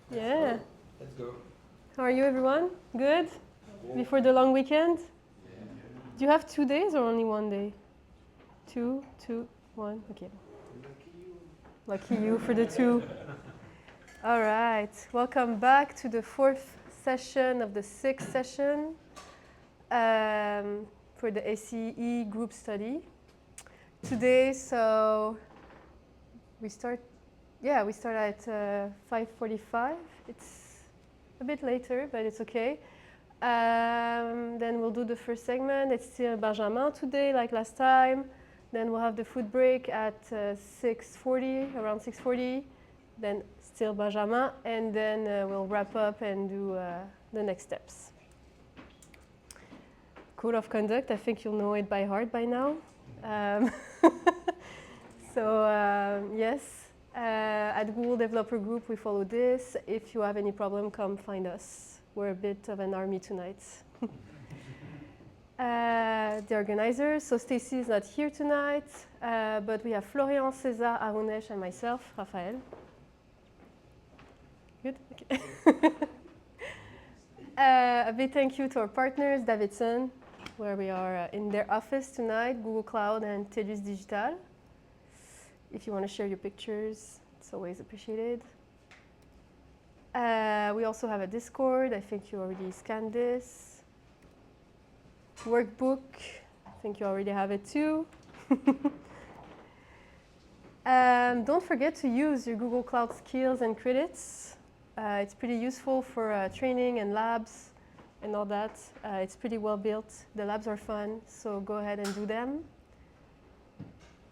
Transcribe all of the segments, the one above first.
Yeah. Let's go. How are you, everyone? Good? Before the long weekend? Do you have 2 days or only 1 day? Two, 1. Okay. Lucky you for the 2. All right. Welcome back to the 4th session of the 6th session for the ACE group study. Today, so we start at 5:45. It's a bit later, but it's okay. Then we'll do the first segment. It's still Benjamin today, like last time. Then we'll have the food break at 6:40, around 6:40. Then still Benjamin, and then we'll wrap up and do the next steps. Code of conduct, I think you'll know it by heart by now. Yes, at Google Developer Group we follow this. If you have any problem, come find us. We're a bit of an army tonight. The organizers, so Stacy is not here tonight, but we have Florian, César, Arunesh, and myself, Raphaël. Good? Okay. A big thank you to our partners, Davidson, where we are in their office tonight, Google Cloud and Telus Digital. If you want to share your pictures, it's always appreciated. We also have a Discord. I think you already scanned this. Workbook. I think you already have it too. Don't forget to use your Google Cloud skills and credits. It's pretty useful for training and labs and all that. It's pretty well built. The labs are fun, so go ahead and do them.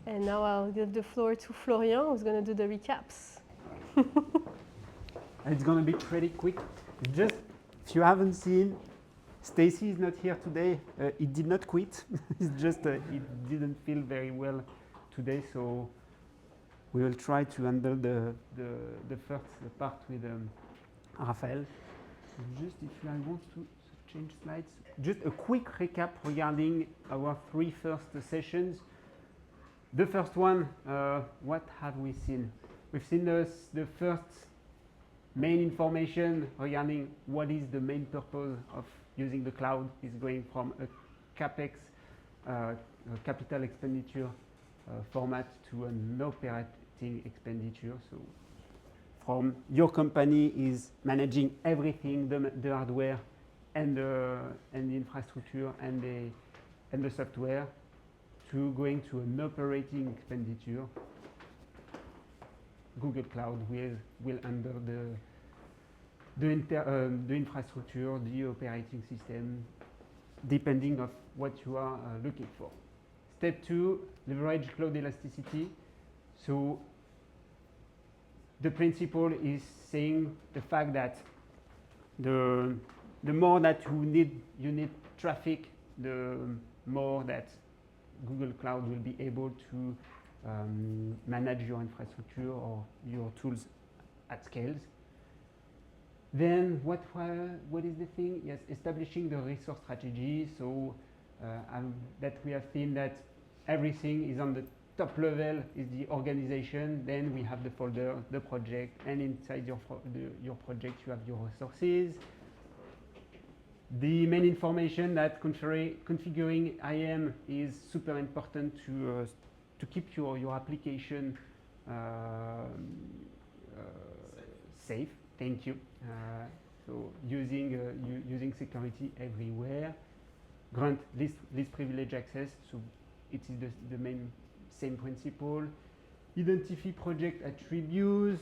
And now I'll give the floor to Florian, who's going to do the recaps. It's going to be pretty quick. Just, if you haven't seen, Stacy is not here today. He did not quit. It's just he didn't feel very well today, so we will try to handle the first part with Raphaël. Just if I want to change slides, just a quick recap regarding our 3 first sessions. The first one, what have we seen? We've seen the first main information regarding what is the main purpose of using the cloud is going from a CapEx, capital expenditure format to an operating expenditure. So from your company is managing everything, the hardware and the infrastructure and the software, to going to an operating expenditure. Google Cloud will handle the infrastructure, the operating system, depending on what you are looking for. Step 2, leverage cloud elasticity. So the principle is saying the fact that the more that you need traffic, the more that Google Cloud will be able to manage your infrastructure or your tools at scales. Then what is the thing? Yes, establishing the resource strategy. So that we have seen that everything is on the top level is the organization. Then we have the folder, the project, and inside your project you have your resources. The main information that configuring IAM is super important to keep your application safe. Thank you. So using security everywhere. Grant least privilege access. So it is the main same principle. Identify project attributes.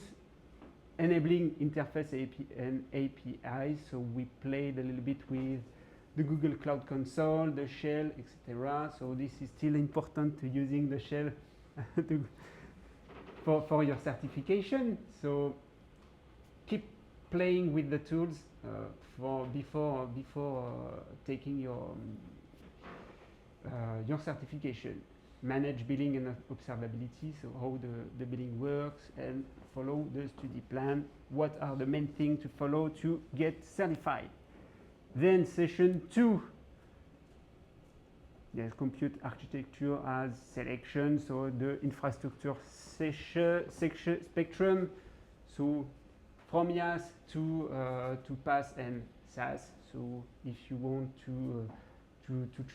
Enabling interface and APIs, so we played a little bit with the Google Cloud Console, the shell, etc. So this is still important to using the shell for your certification. So keep playing with the tools before taking your certification. Manage billing and observability, so how the billing works, and follow the study plan. What are the main things to follow to get certified? Then session 2, there's compute architecture as selection, so the infrastructure spectrum. So from YAS to PaaS and SaaS. So if you want to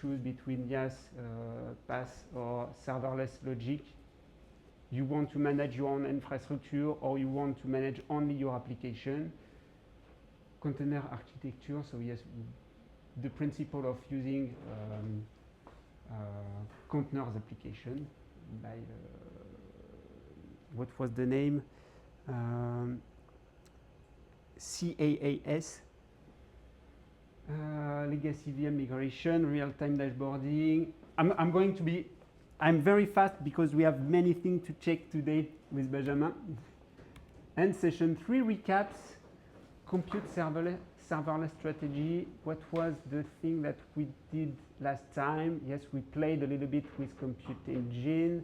choose between YAS, PaaS, or serverless logic, you want to manage your own infrastructure or you want to manage only your application. Container architecture, so yes, the principle of using containers application by what was the name? CAAS, legacy VM migration, real-time dashboarding. I'm very fast because we have many things to check today with Benjamin. And session 3 recaps, compute serverless strategy. What was the thing that we did last time? Yes, we played a little bit with compute engine,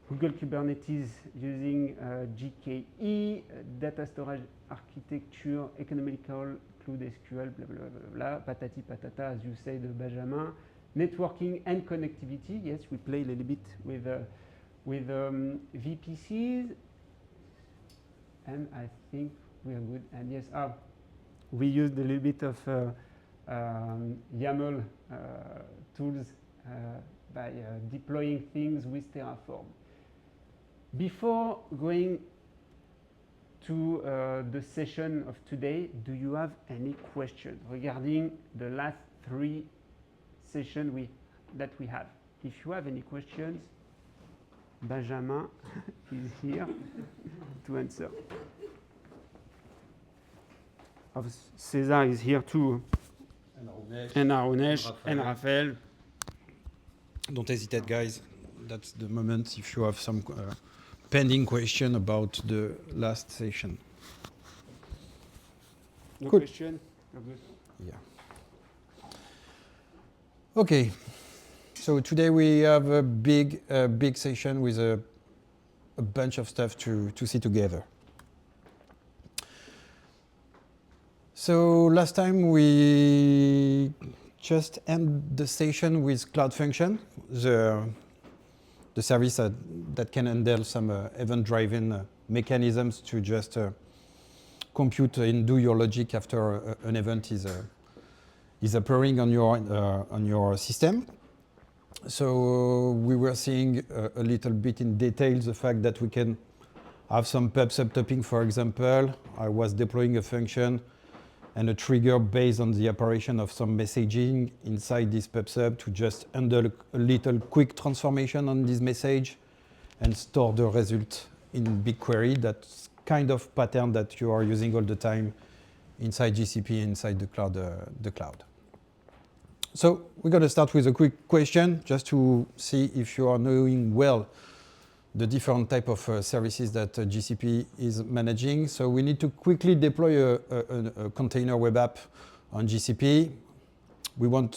Google Kubernetes using GKE, data storage architecture, economical, cloud SQL, blah, blah, blah, blah, patati patata, as you said, Benjamin. Networking and connectivity. Yes, we play a little bit with VPCs. And I think we are good. And yes, we used a little bit of YAML tools by deploying things with Terraform. Before going to the session of today, do you have any questions regarding the last 3 sessions that we have? If you have any questions, Benjamin is here to answer. César is here too. And Arunesh and Raphael. Don't hesitate, guys. That's the moment if you have some pending question about the last session. No Cool. question? Oh, good. Yeah. Okay. So today we have a big session with a bunch of stuff to see together. So last time we just end the session with Cloud Function, the service that can handle some event-driven mechanisms to just compute and do your logic after an event is appearing on your system. So we were seeing a little bit in detail the fact that we can have some pub subtopping, for example. I was deploying a function and a trigger based on the operation of some messaging inside this pub sub to just handle a little quick transformation on this message and store the result in BigQuery. That's kind of pattern that you are using all the time inside GCP, inside the cloud. So we're going to start with a quick question just to see if you are knowing well the different type of services that GCP is managing. So we need to quickly deploy a container web app on GCP. You want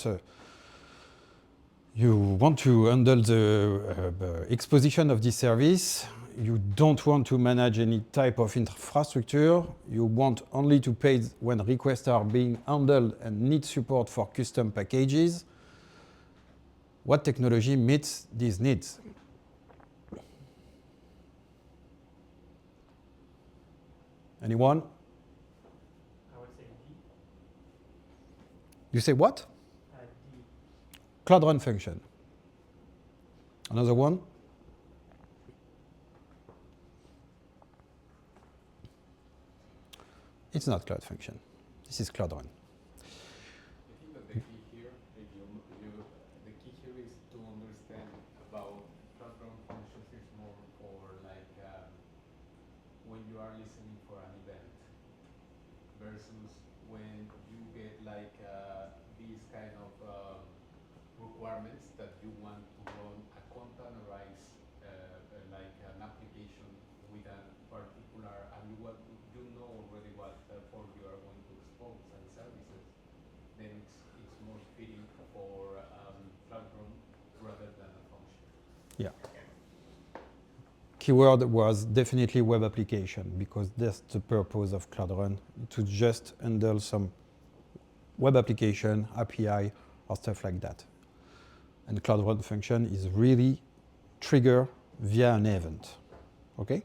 to handle the exposition of this service. You don't want to manage any type of infrastructure. You want only to pay when requests are being handled and need support for custom packages. What technology meets these needs? Anyone? I would say D. You say what? D. Cloud Run function. Another one? It's not Cloud Function. This is Cloud Run. I think that the key here, the key here is to understand about Cloud Run functions is more for like when you are listening for an event versus when you get like these kind of requirements that you want to run a containerized like an application with a particular, and you know already what form you are going to expose and services, then it's more fitting for Cloud Run rather than a function. Yeah. Keyword was definitely web application because that's the purpose of Cloud Run, to just handle some web application, API, or stuff like that. And Cloud Run function is really trigger via an event. Okay?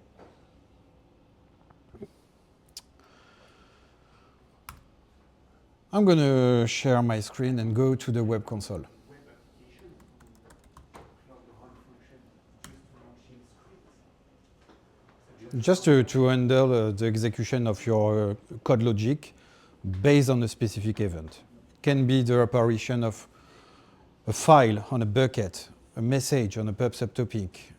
I'm going to share my screen and go to the web console. Web application, Cloud Run function, just launching scripts. Just to handle the execution of your code logic based on a specific event. It can be the apparition of a file on a bucket, a message on a PubSub topic.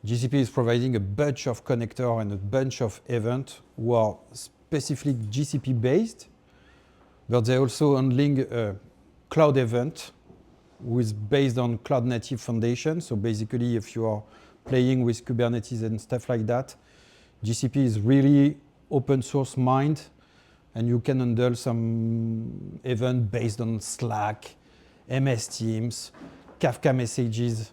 GCP is providing a bunch of connector and a bunch of events who are specifically GCP based, but they're also handling a cloud event who is based on cloud native foundation. So basically, if you are playing with Kubernetes and stuff like that, GCP is really open source mind, and you can handle some event based on Slack, MS Teams, Kafka messages,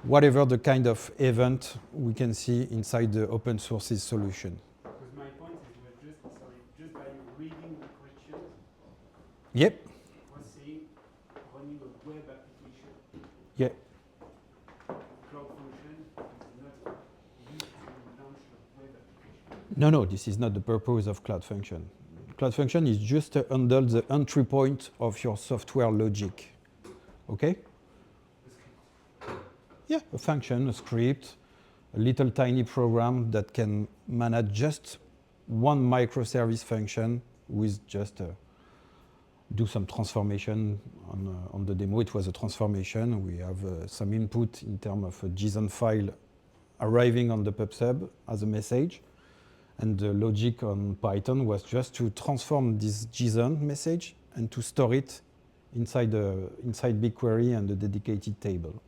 whatever the kind of event we can see inside the open sources solution. Because my point is just by reading the questions, Yep. it was saying running a web application. Yeah. Cloud function is not used to launch a web application. No, this is not the purpose of Cloud Function. Cloud Function is just to handle the entry point of your software logic. Okay? Yeah, a function, a script, a little tiny program that can manage just one microservice function with just do some transformation on the demo. It was a transformation. We have some input in terms of a JSON file arriving on the PubSub as a message. And the logic on Python was just to transform this JSON message and to store it inside BigQuery and the dedicated table.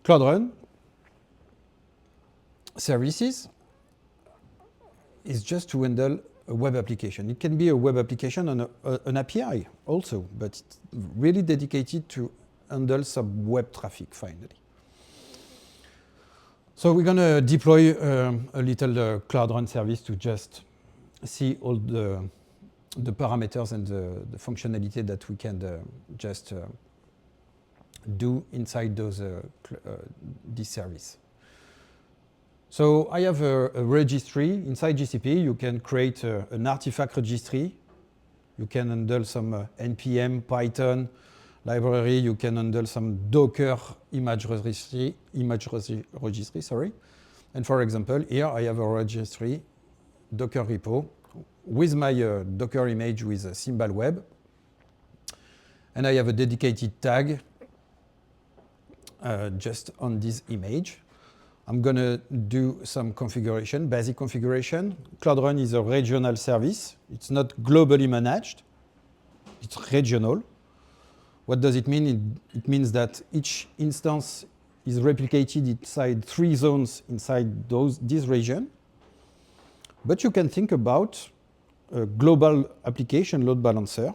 Cloud Run services is just to handle a web application. It can be a web application and an API also, but it's really dedicated to handle some web traffic finally. So we're going to deploy a little Cloud Run service to just see all the parameters and the functionality that we can just do inside this service. So I have a registry inside GCP. You can create an artifact registry. You can handle some npm Python library. You can handle some Docker image registry. And for example, here I have a registry Docker repo with my Docker image with a symbol web. And I have a dedicated tag just on this image. I'm going to do some configuration, basic configuration. Cloud Run is a regional service. It's not globally managed. It's regional. What does it mean? It means that each instance is replicated inside 3 zones inside this region. But you can think about a global application load balancer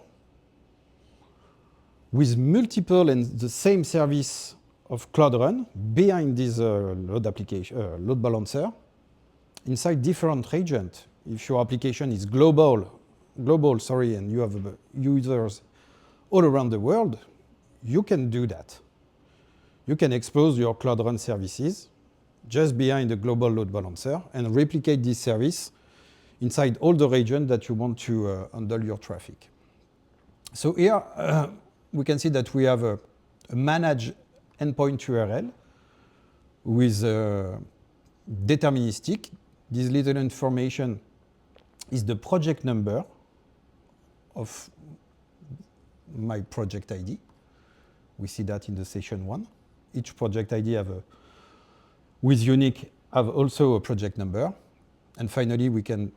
with multiple and the same service of Cloud Run behind this load balancer inside different regions. If your application is global, and you have users all around the world, you can do that. You can expose your Cloud Run services just behind the global load balancer and replicate this service inside all the regions that you want to handle your traffic. So here we can see that we have a managed endpoint URL with deterministic. This little information is the project number of my project ID. We see that in the session 1. Each project ID with unique have also a project number. And finally, we can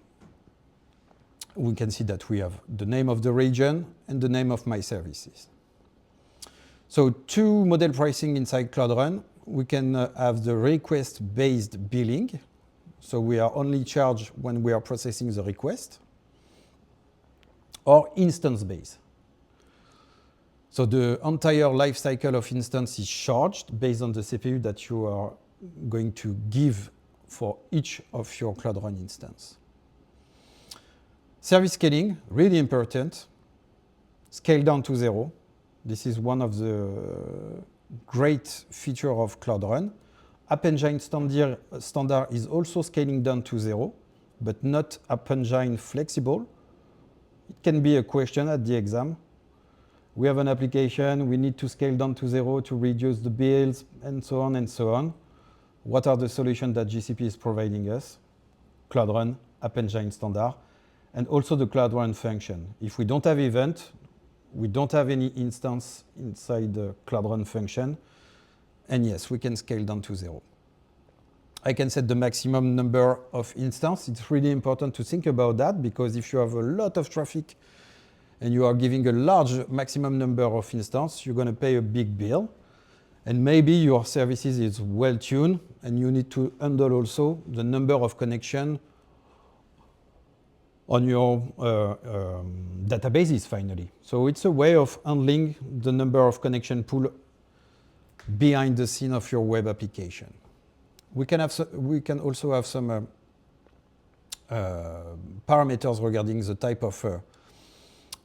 see that we have the name of the region and the name of my services. So 2 model pricing inside Cloud Run. We can have the request-based billing. So we are only charged when we are processing the request, or instance-based. So the entire life cycle of instance is charged based on the CPU that you are going to give for each of your Cloud Run instance. Service scaling, really important. Scale down to 0. This is one of the great features of Cloud Run. App Engine standard is also scaling down to 0, but not App Engine flexible. It can be a question at the exam. We have an application, we need to scale down to 0 to reduce the bills, and so on and so on. What are the solutions that GCP is providing us? Cloud Run, App Engine Standard, and also the Cloud Run function. If we don't have event, we don't have any instance inside the Cloud Run function, and yes, we can scale down to 0. I can set the maximum number of instances. It's really important to think about that, because if you have a lot of traffic and you are giving a large maximum number of instances, you're going to pay a big bill. And maybe your services is well tuned and you need to handle also the number of connections on your databases finally. So it's a way of handling the number of connection pool behind the scene of your web application. We can also have some parameters regarding the type of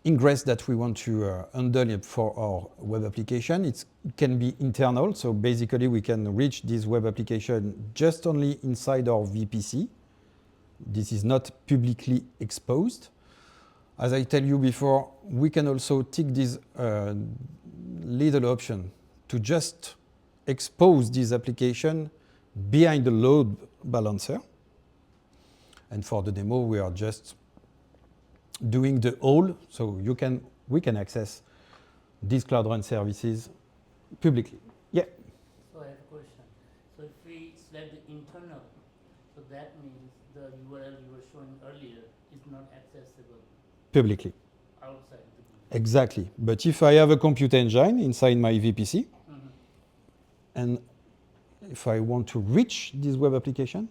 ingress that we want to handle for our web application. It can be internal, so basically we can reach this web application just only inside our VPC. This is not publicly exposed. As I tell you before, we can also tick this little option to just expose this application behind the load balancer. And for the demo, we are just doing the whole, so we can access these Cloud Run services publicly. Yeah. So I have a question. So if we select the internal, so that means the URL you were showing earlier is not accessible Publicly. outside the Exactly. But if I have a compute engine inside my VPC, and if I want to reach this web application,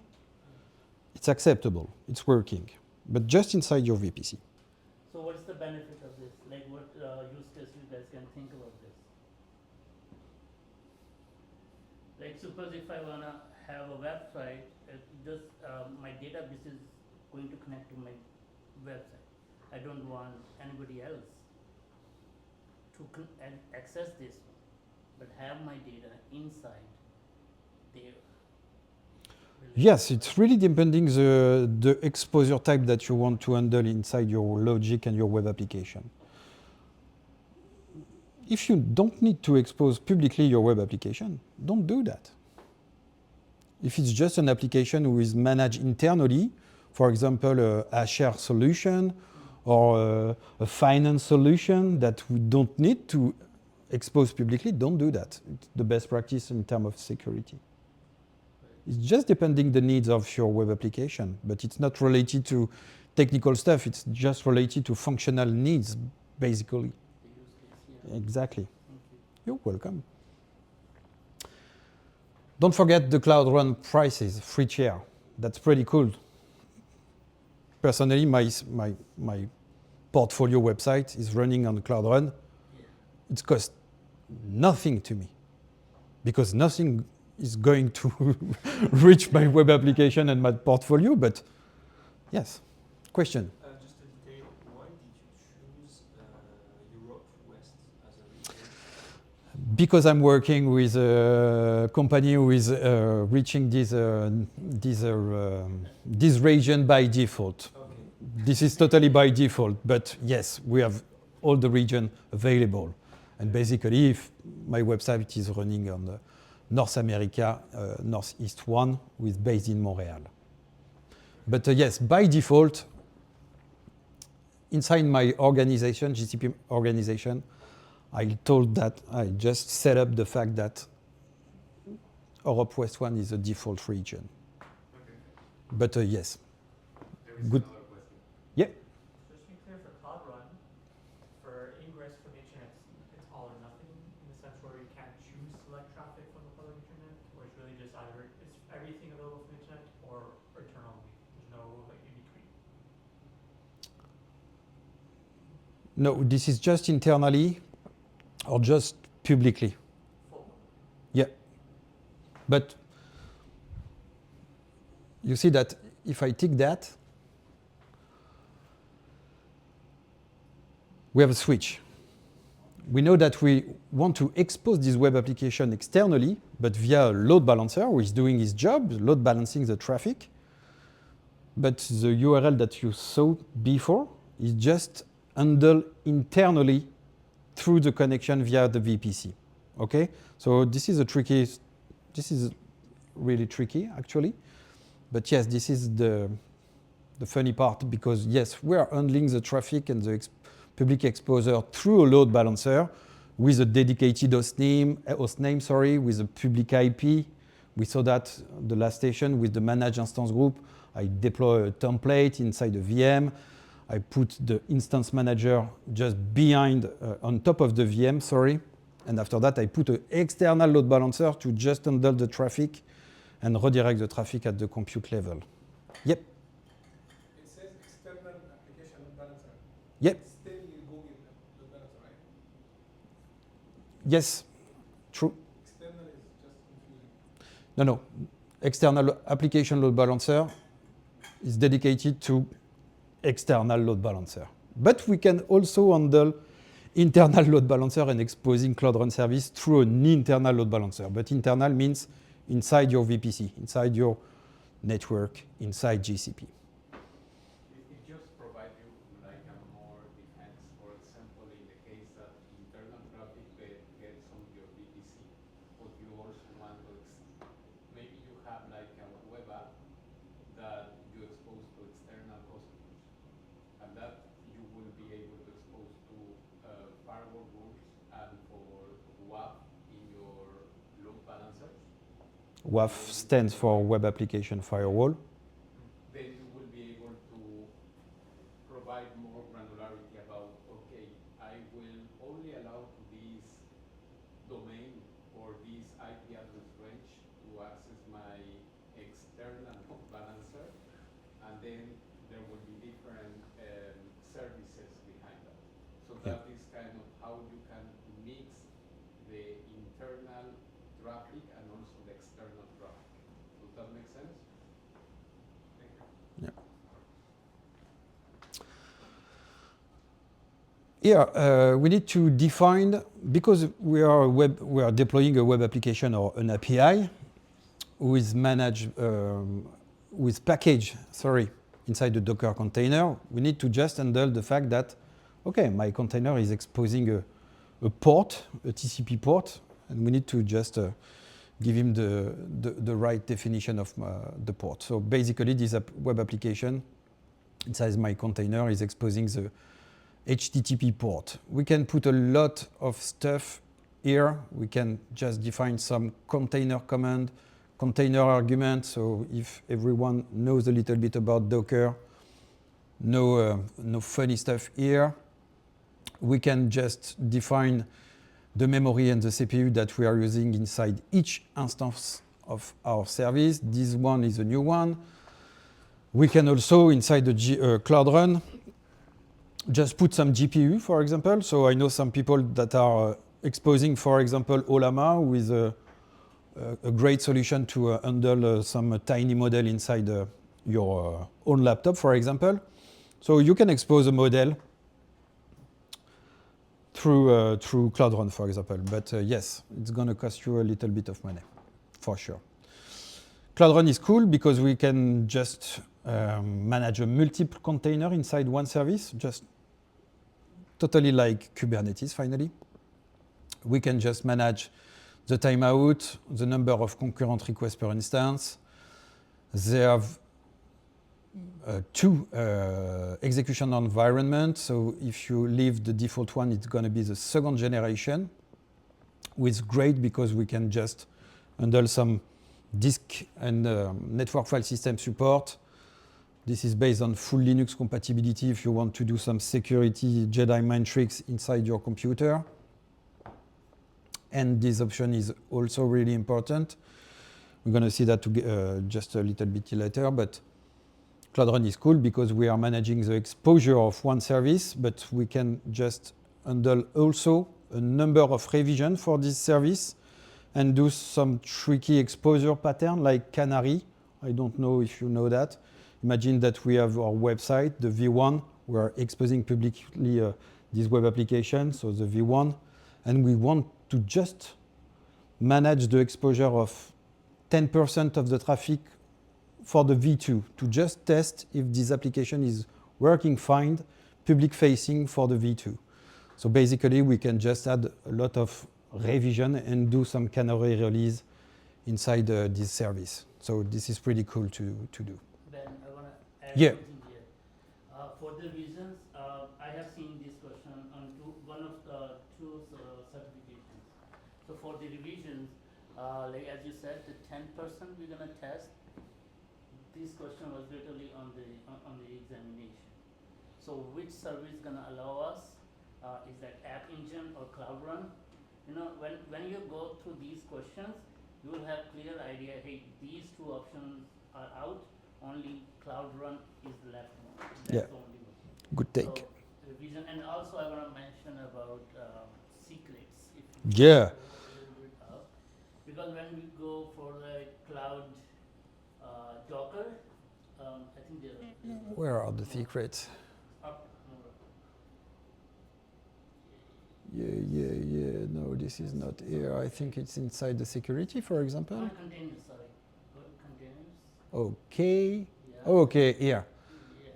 it's acceptable, it's working, but just inside your VPC. So what's the benefit of this? Like what use case you guys can think about this? Like suppose if I wanna have a website, just my database is going to connect to my website. I don't want anybody else to access this one, but have my data inside there. Yes, it's really depending the exposure type that you want to handle inside your logic and your web application. If you don't need to expose publicly your web application, don't do that. If it's just an application who is managed internally, for example, a share solution or a finance solution that we don't need to expose publicly, don't do that. It's the best practice in terms of security. It's just depending the needs of your web application, but it's not related to technical stuff. It's just related to functional needs, basically. The use case, yeah. Exactly. Thank you. You're welcome. Don't forget the Cloud Run prices, free tier. That's pretty cool. Personally, my portfolio website is running on Cloud Run. Yeah. It costs nothing to me because nothing is going to reach my web application and my portfolio, but yes. Question? Just a detail, why did you choose Europe West as a region? Because I'm working with a company who is reaching this region by default. Okay. This is totally by default, but yes, we have all the region available. And basically, if my website is running on the North America, Northeast one, with based in Montreal. But yes, by default, inside my organization, GCP organization, I told that I just set up the fact that Europe West 1 is a default region. Okay. But yes, There is good. another question. Yeah. Just to be clear, for Cloud Run, for ingress from the internet, it's all or nothing in the sense where you can't choose select traffic from the public internet, or it's really just either it's everything available from the internet or internal. There's no like in between. No, this is just internally or just publicly. Full. Yeah. But you see that if I tick that, we have a switch. We know that we want to expose this web application externally, but via a load balancer who is doing his job, load balancing the traffic. But the URL that you saw before is just handle internally through the connection via the VPC. Okay, so this is really tricky actually, but yes, this is the funny part, because yes, we are handling the traffic and the public exposure through a load balancer with a dedicated host name, with a public IP. We saw that the last station with the managed instance group. I deploy a template inside the VM. I put the instance manager just behind, on top of the VM, and after that I put an external load balancer to just handle the traffic and redirect the traffic at the compute level. Yep. It says external application load balancer. Yep. Still you go with the load balancer, right? Yes, true. External is just confusing. No. External application load balancer is dedicated to external load balancer. But we can also handle internal load balancer and exposing Cloud Run service through an internal load balancer. But internal means inside your VPC, inside your network, inside GCP. It just provides you like a more defense. For example, in the case that internal traffic gets on your VPC, but you also want to, maybe you have like a web app that you expose to external customers, and that you will be able to expose to firewall rules and for WAF in your load balancers. WAF stands for Web Application Firewall. Then you will be able to provide more granularity about, okay, I will only allow this domain or this IP address range to access my external balancer, and then there will be different services behind that. So Yeah. that is kind of how you can mix the internal traffic and also the external traffic. Does that make sense? Thank you. Here, we need to define, because we are deploying a web application or an API with package inside the Docker container. We need to just handle the fact that, okay, my container is exposing a port, a TCP port, and we need to just give him the right definition of the port. So basically, this web application inside my container is exposing the HTTP port. We can put a lot of stuff here. We can just define some container command, container argument. So if everyone knows a little bit about Docker, no funny stuff here. We can just define the memory and the CPU that we are using inside each instance of our service. This one is a new one. We can also, inside the Cloud Run, just put some GPU, for example. So I know some people that are exposing, for example, Olama with a great solution to handle some tiny model inside your own laptop, for example. So you can expose a model through Cloud Run, for example. But yes, it's going to cost you a little bit of money, for sure. Cloud Run is cool because we can just manage a multiple container inside one service, just totally like Kubernetes, finally. We can just manage the timeout, the number of concurrent requests per instance. They have two execution environments. So if you leave the default one, it's going to be the second generation, which is great because we can just handle some disk and network file system support. This is based on full Linux compatibility if you want to do some security Jedi mind tricks inside your computer. And this option is also really important. We're going to see that just a little bit later, but Cloud Run is cool because we are managing the exposure of one service, but we can just handle also a number of revisions for this service and do some tricky exposure pattern like Canary. I don't know if you know that. Imagine that we have our website, the V1. We are exposing publicly this web application, so the V1, and we want to just manage the exposure of 10% of the traffic for the V2 to just test if this application is working fine public facing for the V2. So basically, we can just add a lot of revision and do some canary release inside this service. So this is pretty cool to do. Ben, I want to add Yeah. something here. For the reasons, I have seen this question on one of the two certifications. So for the revisions, like as you said, the 10% we're gonna test. This question was literally on the examination. So which service gonna allow us? Is that App Engine or Cloud Run? You know, when you go through these questions, you will have clear idea. Hey, these two options are out. Only Cloud Run is the left one. That's Yeah. the only one. Good take. So, revision, and also I want to mention about secrets. If you Yeah. go a little bit up. Because when we go for the cloud Docker, I think they're Where are the secrets? up more. Yeah. No, this is not here. I think it's inside the security, for example. On containers, sorry. Go to containers. Okay. Yeah. Okay, here. Yes.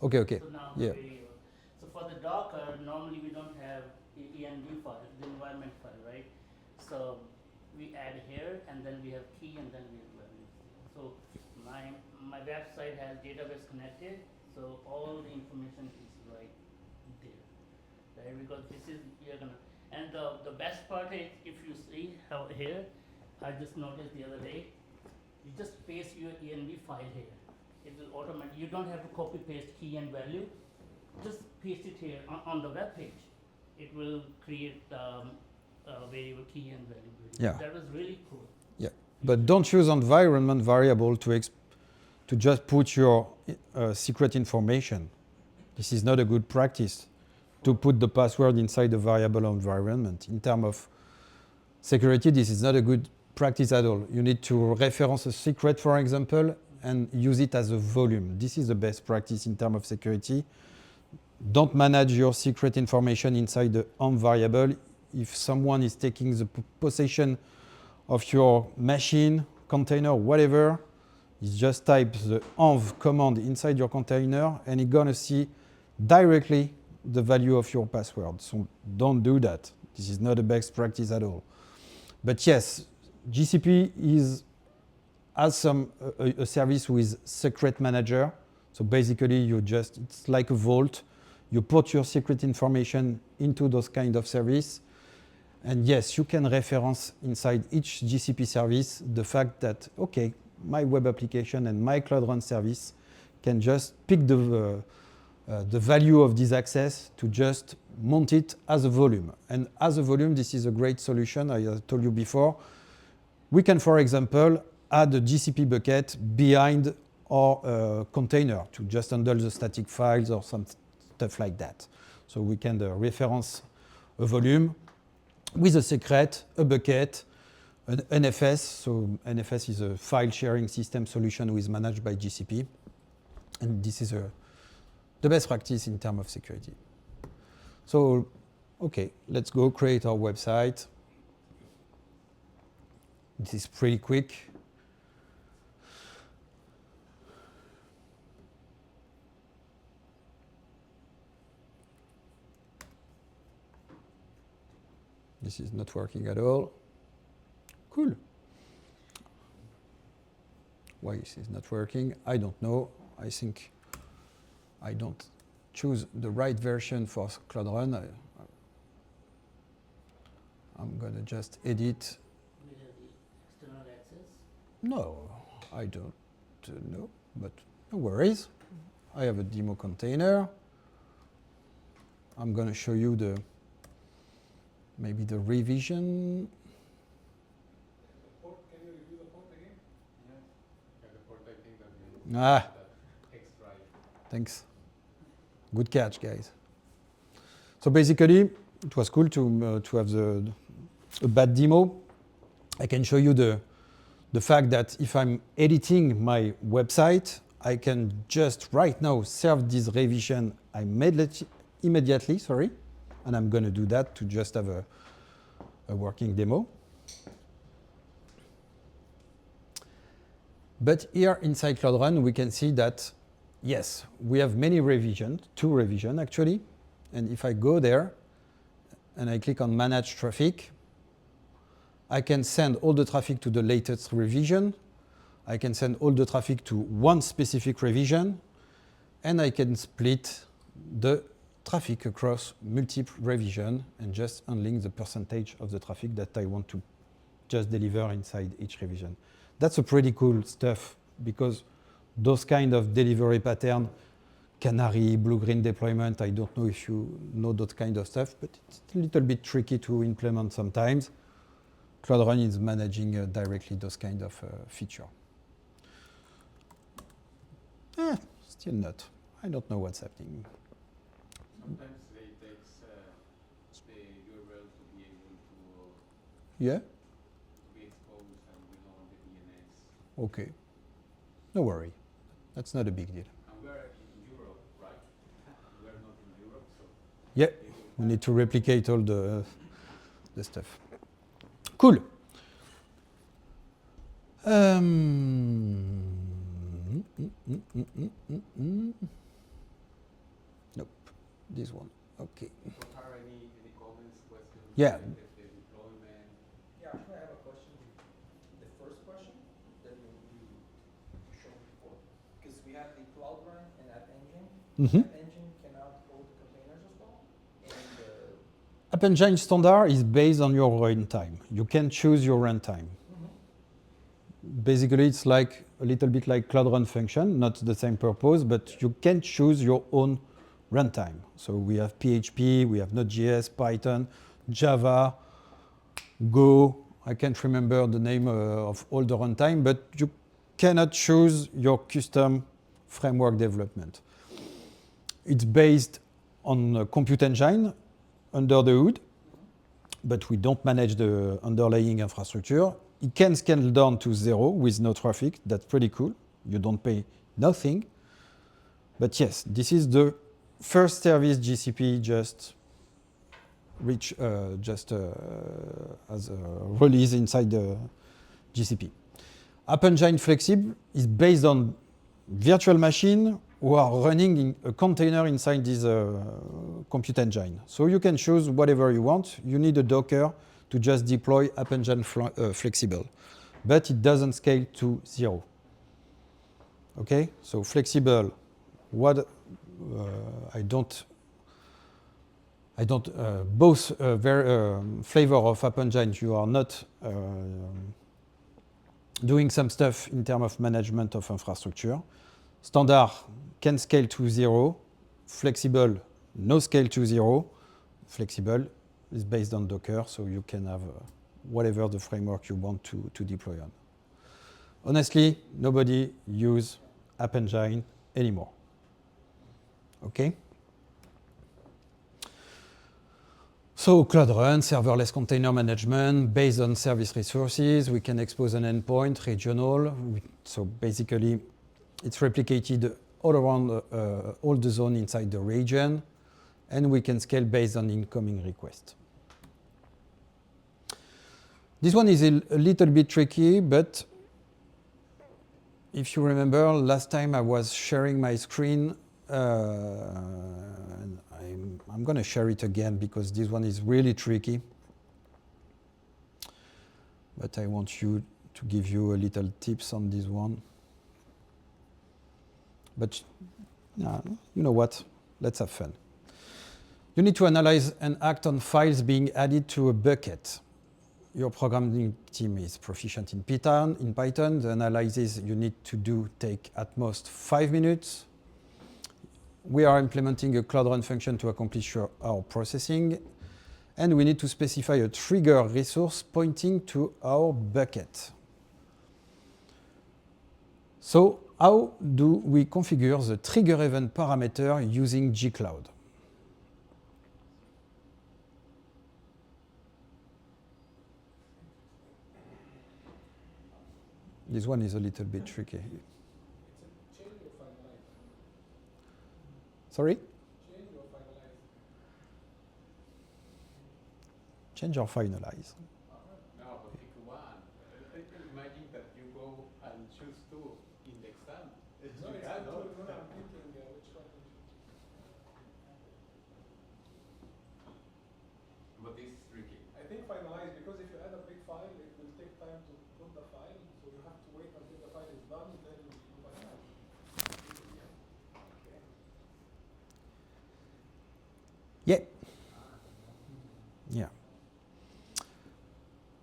Okay. So now Yeah. variable. So for the Docker, normally we don't have the env file, the environment file, right? So we add here, and then we have key, and then we have value. So my website has database connected, so all the information is right there, right? Because this is you're gonna. And the best part is if you see how here, I just noticed the other day, you just paste your env file here. It will automatically, you don't have to copy paste key and value, just paste it here on the web page. It will create variable key and value. Yeah. That was really cool. But don't use environment variable to just put your secret information. This is not a good practice to put the password inside the variable environment. In terms of security, this is not a good practice at all. You need to reference a secret, for example, and use it as a volume. This is the best practice in terms of security. Don't manage your secret information inside the env variable. If someone is taking the possession of your machine, container, whatever, you just type the env command inside your container and it's gonna see directly the value of your password. So don't do that. This is not the best practice at all. But yes, GCP has a service with secret manager. So basically it's like a vault. You put your secret information into those kind of service. And yes, you can reference inside each GCP service the fact that, okay, my web application and my Cloud Run service can just pick the value of this access to just mount it as a volume. And as a volume, this is a great solution. I told you before. We can, for example, add a GCP bucket behind our container to just handle the static files or some stuff like that. So we can reference a volume with a secret, a bucket, an NFS. So NFS is a file sharing system solution which is managed by GCP. And this is the best practice in terms of security. So, okay, let's go create our website. This is pretty quick. This is not working at all. Cool. Why is this not working? I don't know. I think I don't choose the right version for Cloud Run. I'm going to just edit. We have the external access. No, I don't know, but no worries. I have a demo container. I'm going to show you maybe the revision. The port, can you review the port again? Yeah, the port, I think that we Ah, that extra. thanks. Good catch, guys. So basically, it was cool to have a bad demo. I can show you the fact that if I'm editing my website, I can just right now serve this revision immediately, and I'm going to do that to just have a working demo. But here inside Cloud Run, we can see that yes, we have many revisions, 2 revisions actually. And if I go there and I click on Manage Traffic, I can send all the traffic to the latest revision. I can send all the traffic to one specific revision. And I can split the traffic across multiple revisions and just unlink the percentage of the traffic that I want to just deliver inside each revision. That's a pretty cool stuff because those kind of delivery pattern, canary, blue-green deployment, I don't know if you know that kind of stuff, but it's a little bit tricky to implement sometimes. Cloud Run is managing directly those kind of feature. Still not. I don't know what's happening. Sometimes they take the URL to be able Yeah? to be exposed and we know the DNS. Okay. No worry. That's not a big deal. And we're in Europe, right? We're not in Europe, so Yeah, we need to replicate all the stuff. Cool. Nope, this one. Okay. are any comments, questions? Yeah. The deployment. Yeah, actually, I have a question. The first question that you showed before, because we have the Cloud Run and App Engine. Mm-hmm. App Engine cannot hold the containers as well. And App Engine standard is based on your runtime. You can choose your runtime. Basically, it's like a little bit like Cloud Run function, not the same purpose, but you can choose your own runtime. So we have PHP, we have Node.js, Python, Java, Go. I can't remember the name of all the runtime, but you cannot choose your custom framework development. It's based on a compute engine under the hood, but we don't manage the underlying infrastructure. It can scale down to 0 with no traffic. That's pretty cool. You don't pay nothing. But yes, this is the first service GCP just reach as a release inside the GCP. App Engine Flexible is based on virtual machine who are running in a container inside this compute engine. So you can choose whatever you want. You need a Docker to just deploy App Engine Flexible, but it doesn't scale to 0. Okay, so Flexible, what both flavor of App Engine, you are not doing some stuff in terms of management of infrastructure. Standard can scale to 0. Flexible, no scale to 0. Flexible is based on Docker, so you can have whatever the framework you want to deploy on. Honestly, nobody use App Engine anymore. Okay? So Cloud Run, serverless container management, based on service resources. We can expose an endpoint, regional. So basically, it's replicated all around all the zone inside the region. And we can scale based on incoming request. This one is a little bit tricky, but if you remember, last time I was sharing my screen, and I'm going to share it again because this one is really tricky. But I want you to give you a little tips on this one. But you know what? Let's have fun. You need to analyze and act on files being added to a bucket. Your programming team is proficient in Python. The analysis you need to do take at most 5 minutes. We are implementing a Cloud Run function to accomplish our processing. And we need to specify a trigger resource pointing to our bucket. So how do we configure the trigger event parameter using gcloud? This one is a little bit tricky. Sorry? Change or finalize? No, but pick one. Imagine that you go and choose two in the exam. Yeah. Yeah.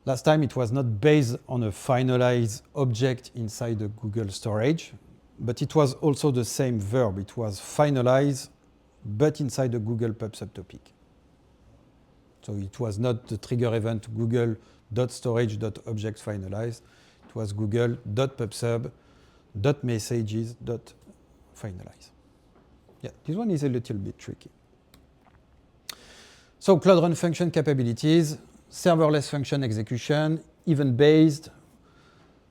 Last time it was not based on a finalized object inside the Google storage, but it was also the same verb. It was finalize, but inside the Google PubSub topic. So it was not the trigger event google.storage.object finalize. It was google.pubsub.messages.finalize. Yeah, this one is a little bit tricky. So Cloud Run function capabilities, serverless function execution, event-based.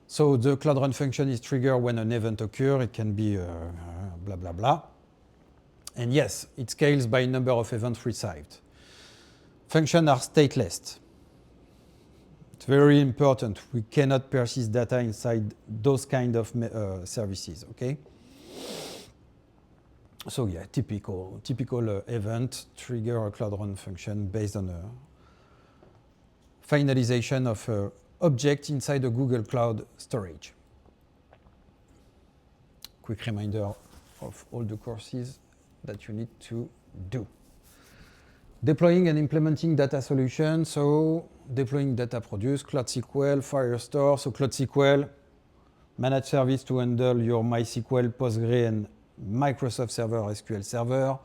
So the Cloud Run function is triggered when an event occurs. It can be blah, blah, blah. And yes, it scales by number of events received. Functions are stateless. It's very important. We cannot persist data inside those kind of services, okay? So yeah, typical event, trigger a Cloud Run function based on a finalization of an object inside the Google Cloud storage. Quick reminder of all the courses that you need to do. Deploying and implementing data solutions. So deploying data produce, Cloud SQL, Firestore. So Cloud SQL, managed service to handle your MySQL, Postgre, and Microsoft Server SQL Server.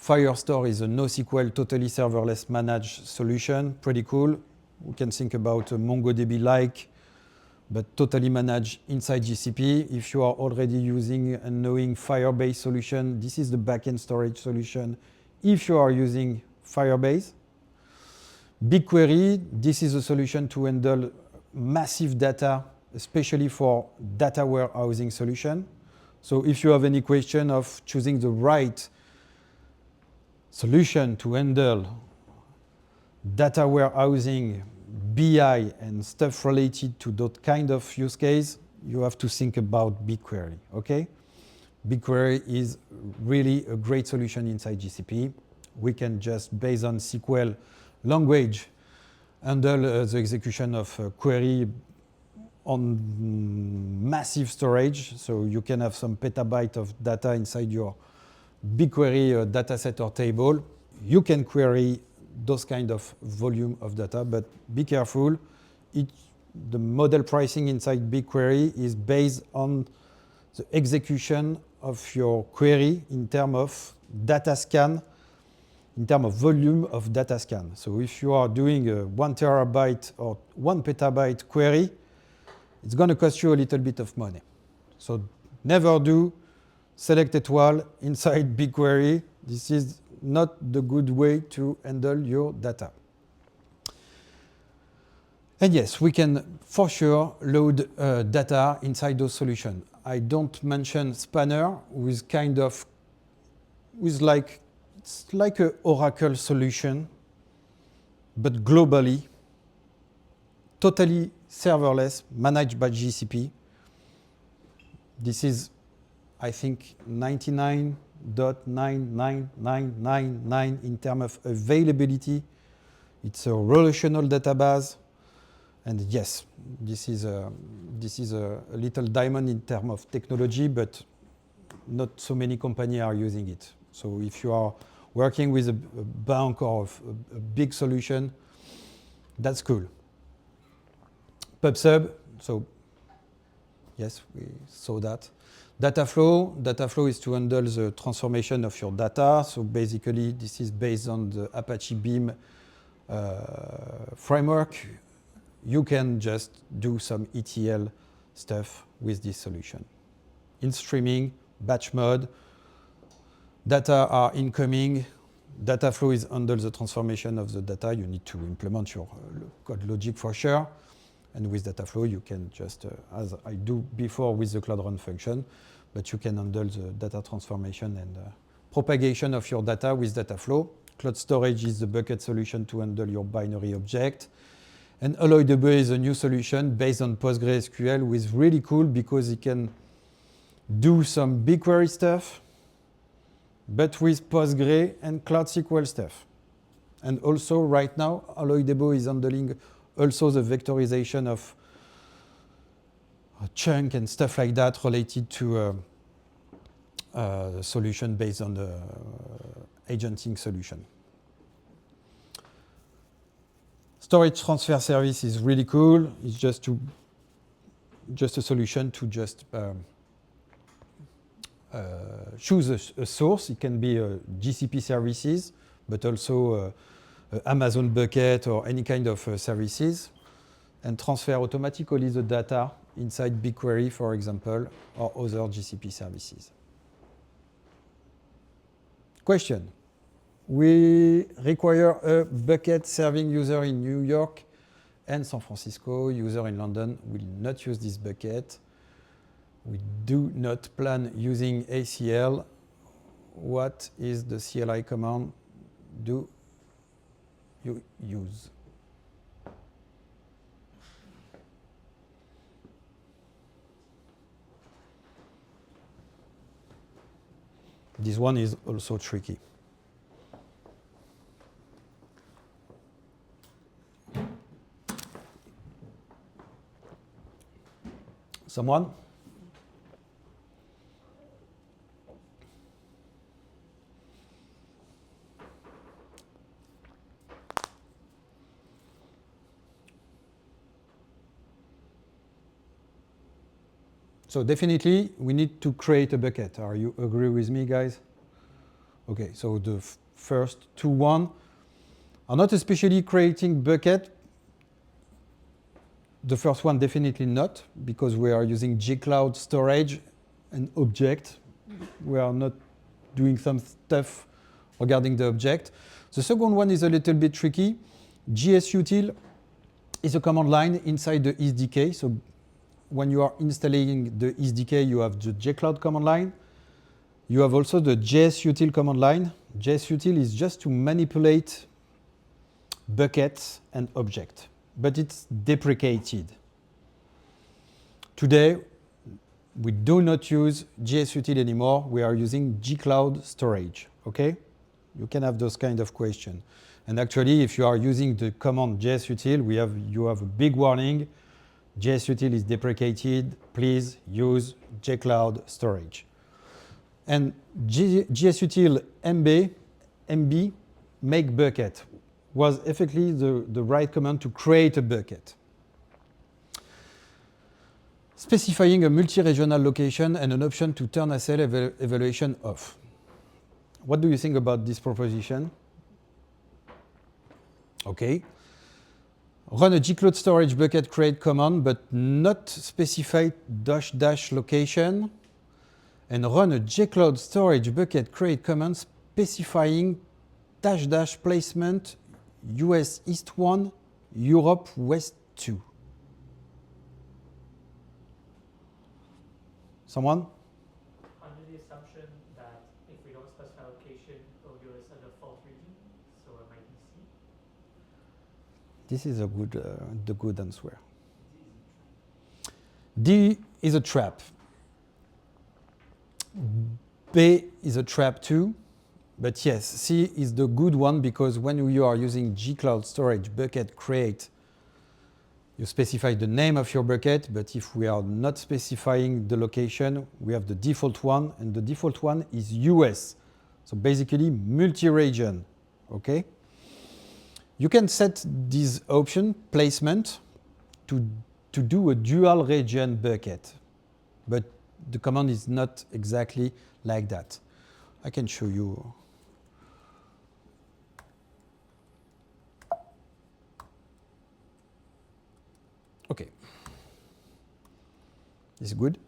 Firestore is a NoSQL, totally serverless managed solution. Pretty cool. We can think about a MongoDB-like, but totally managed inside GCP. If you are already using and knowing Firebase solution, this is the backend storage solution. If you are using Firebase, BigQuery, this is a solution to handle massive data, especially for data warehousing solution. So if you have any question of choosing the right solution to handle data warehousing, BI, and stuff related to that kind of use case, you have to think about BigQuery, okay? BigQuery is really a great solution inside GCP. We can just, based on SQL language, handle the execution of a query on massive storage. So you can have some petabyte of data inside your BigQuery dataset or table. You can query those kind of volume of data, but be careful. The model pricing inside BigQuery is based on the execution of your query in terms of data scan, in terms of volume of data scan. So if you are doing a 1 terabyte or 1 petabyte query, it's going to cost you a little bit of money. So never do select étoile inside BigQuery. This is not the good way to handle your data. And yes, we can for sure load data inside those solutions. I don't mention Spanner with it's like an Oracle solution, but globally, totally serverless, managed by GCP. This is, I think, 99.99999 in terms of availability. It's a relational database. And yes, this is a little diamond in terms of technology, but not so many companies are using it. So if you are working with a bank or a big solution, that's cool. PubSub, so yes, we saw that. Dataflow is to handle the transformation of your data. So basically, this is based on the Apache Beam framework. You can just do some ETL stuff with this solution. In streaming, batch mode, data are incoming. Dataflow is handle the transformation of the data. You need to implement your code logic for sure. And with Dataflow, you can just, as I do before with the Cloud Run function, but you can handle the data transformation and propagation of your data with Dataflow. Cloud Storage is the bucket solution to handle your binary object. And AlloyDB is a new solution based on PostgreSQL, which is really cool because it can do some BigQuery stuff, but with Postgre and Cloud SQL stuff. And also right now, AlloyDB is handling also the vectorization of a chunk and stuff like that related to a solution based on the agenting solution. Storage transfer service is really cool. It's just a solution to just choose a source. It can be GCP services, but also Amazon bucket or any kind of services, and transfer automatically the data inside BigQuery, for example, or other GCP services. Question. We require a bucket serving user in New York and San Francisco. User in London will not use this bucket. We do not plan using ACL. What is the CLI command do you use? This one is also tricky. Someone? So definitely, we need to create a bucket. Are you agree with me, guys? Okay, so the first two are not especially creating bucket. The first one definitely not, because we are using gcloud storage and object. We are not doing some stuff regarding the object. The second one is a little bit tricky. gsutil is a command line inside the SDK. So when you are installing the SDK, you have the gcloud command line. You have also the gsutil command line. gsutil is just to manipulate buckets and object, but it's deprecated. Today, we do not use gsutil anymore. We are using gcloud storage, okay? You can have those kind of questions. And actually, if you are using the command gsutil, you have a big warning. gsutil is deprecated. Please use gcloud storage. And gsutil mb make bucket was effectively the right command to create a bucket. Specifying a multi-regional location and an option to turn ACL evaluation off. What do you think about this proposition? Okay. Run a gcloud storage bucket create command, but not specify -- location. And run a gcloud storage bucket create command specifying -- placement US East 1, Europe West 2. Someone? Under the assumption that if we don't specify location, it will give us a default region, so it might be C. This is the good answer. D is a trap. B is a trap too. But yes, C is the good one, because when you are using gcloud storage bucket create, you specify the name of your bucket, but if we are not specifying the location, we have the default one, and the default one is US. So basically multi-region, okay? You can set this option, placement, to do a dual region bucket, but the command is not exactly like that. I can show you. Okay. This is good.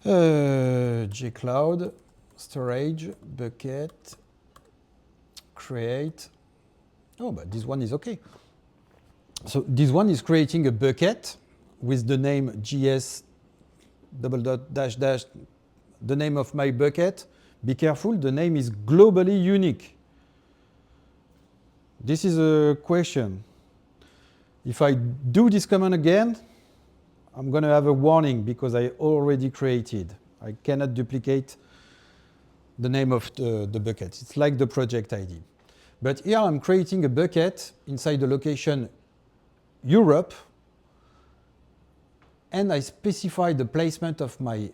gcloud storage bucket create. Oh, but this one is okay. So this one is creating a bucket with the name gs -- the name of my bucket. Be careful, the name is globally unique. This is a question. If I do this command again, I'm going to have a warning because I already created. I cannot duplicate the name of the bucket. It's like the project ID. But here I'm creating a bucket inside the location Europe, and I specify the placement of my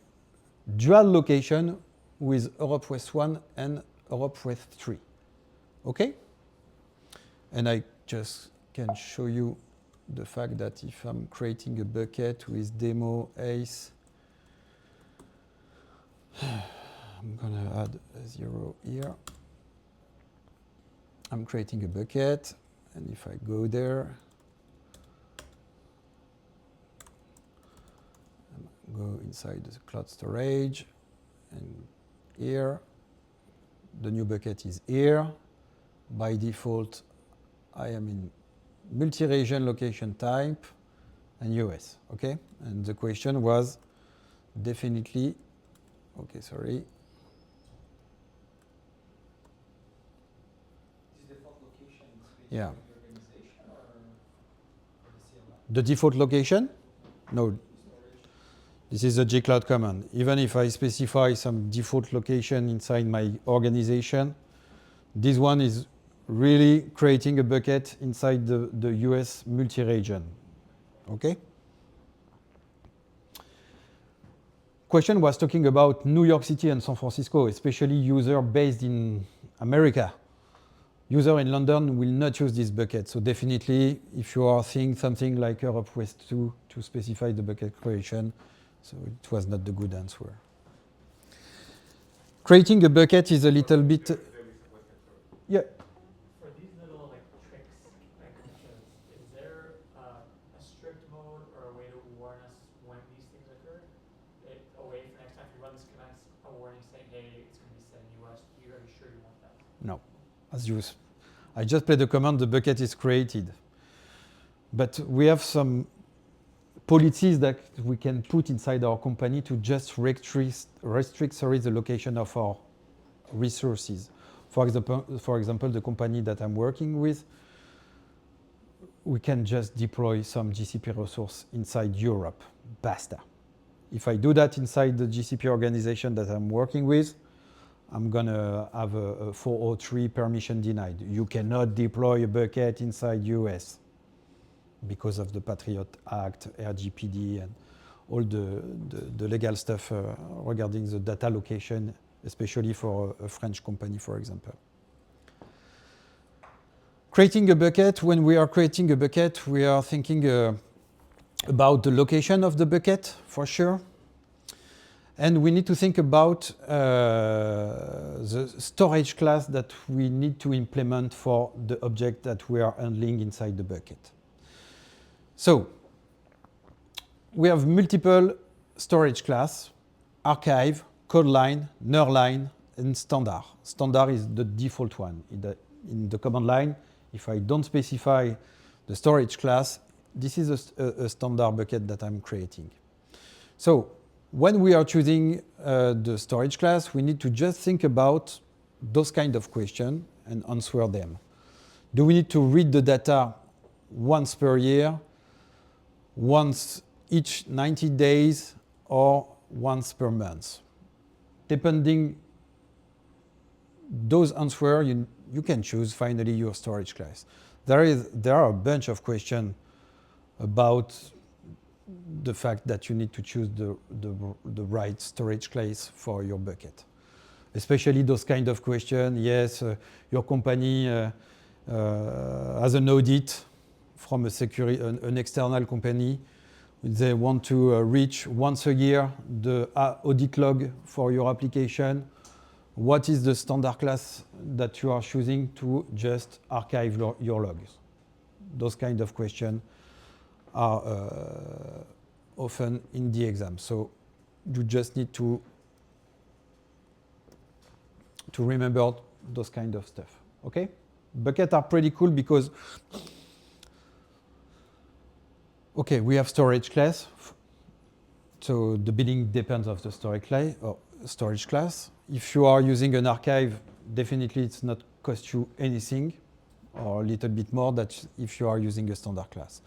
dual location with Europe West 1 and Europe West 3. Okay? And I just can show you the fact that if I'm creating a bucket with demo ace, I'm gonna add a 0 here. I'm creating a bucket, and if I go there, go inside the cloud storage, and here, the new bucket is here. By default, I am in multi-region location type and US, okay? And the question was definitely, okay, sorry. This default location is based Yeah. on the organization or the CLI? The default location? No, Storage? this is a gcloud command. Even if I specify some default location inside my organization, this one is really creating a bucket inside the US multi-region, okay? Question was talking about New York City and San Francisco, especially user based in America. User in London will not use this bucket. So definitely, if you are seeing something like Europe West 2 to specify the bucket creation, so it was not the good answer. Creating a bucket is a little bit, yeah. For these little like tricks, like is there a strict mode or a way to warn us when these things occur? A way for next time if you run this command, a warning saying, hey, it's going to be set in US. Are you sure you want that? No, I just play the command, the bucket is created. But we have some policies that we can put inside our company to just restrict the location of our resources. For example, the company that I'm working with, we can just deploy some GCP resource inside Europe, basta. If I do that inside the GCP organization that I'm working with, I'm gonna have a 403 permission denied. You cannot deploy a bucket inside US because of the Patriot Act, RGPD, and all the legal stuff regarding the data location, especially for a French company, for example. Creating a bucket, when we are creating a bucket, we are thinking about the location of the bucket, for sure. And we need to think about the storage class that we need to implement for the object that we are handling inside the bucket. So we have multiple storage class: archive, code line, NUR line, and standard. Standard is the default one. In the command line, if I don't specify the storage class, this is a standard bucket that I'm creating. So when we are choosing the storage class, we need to just think about those kind of questions and answer them. Do we need to read the data once per year, once each 90 days, or once per month? Depending those answers, you can choose finally your storage class. There are a bunch of questions about the fact that you need to choose the right storage class for your bucket. Especially those kind of questions. Yes, your company has an audit from an external company. They want to reach once a year the audit log for your application. What is the standard class that you are choosing to just archive your logs? Those kind of questions are often in the exam. So you just need to remember those kind of stuff, okay? Buckets are pretty cool because, okay, we have storage class. So the billing depends on the storage class. If you are using an archive, definitely it's not cost you anything, or a little bit more than if you are using a standard class.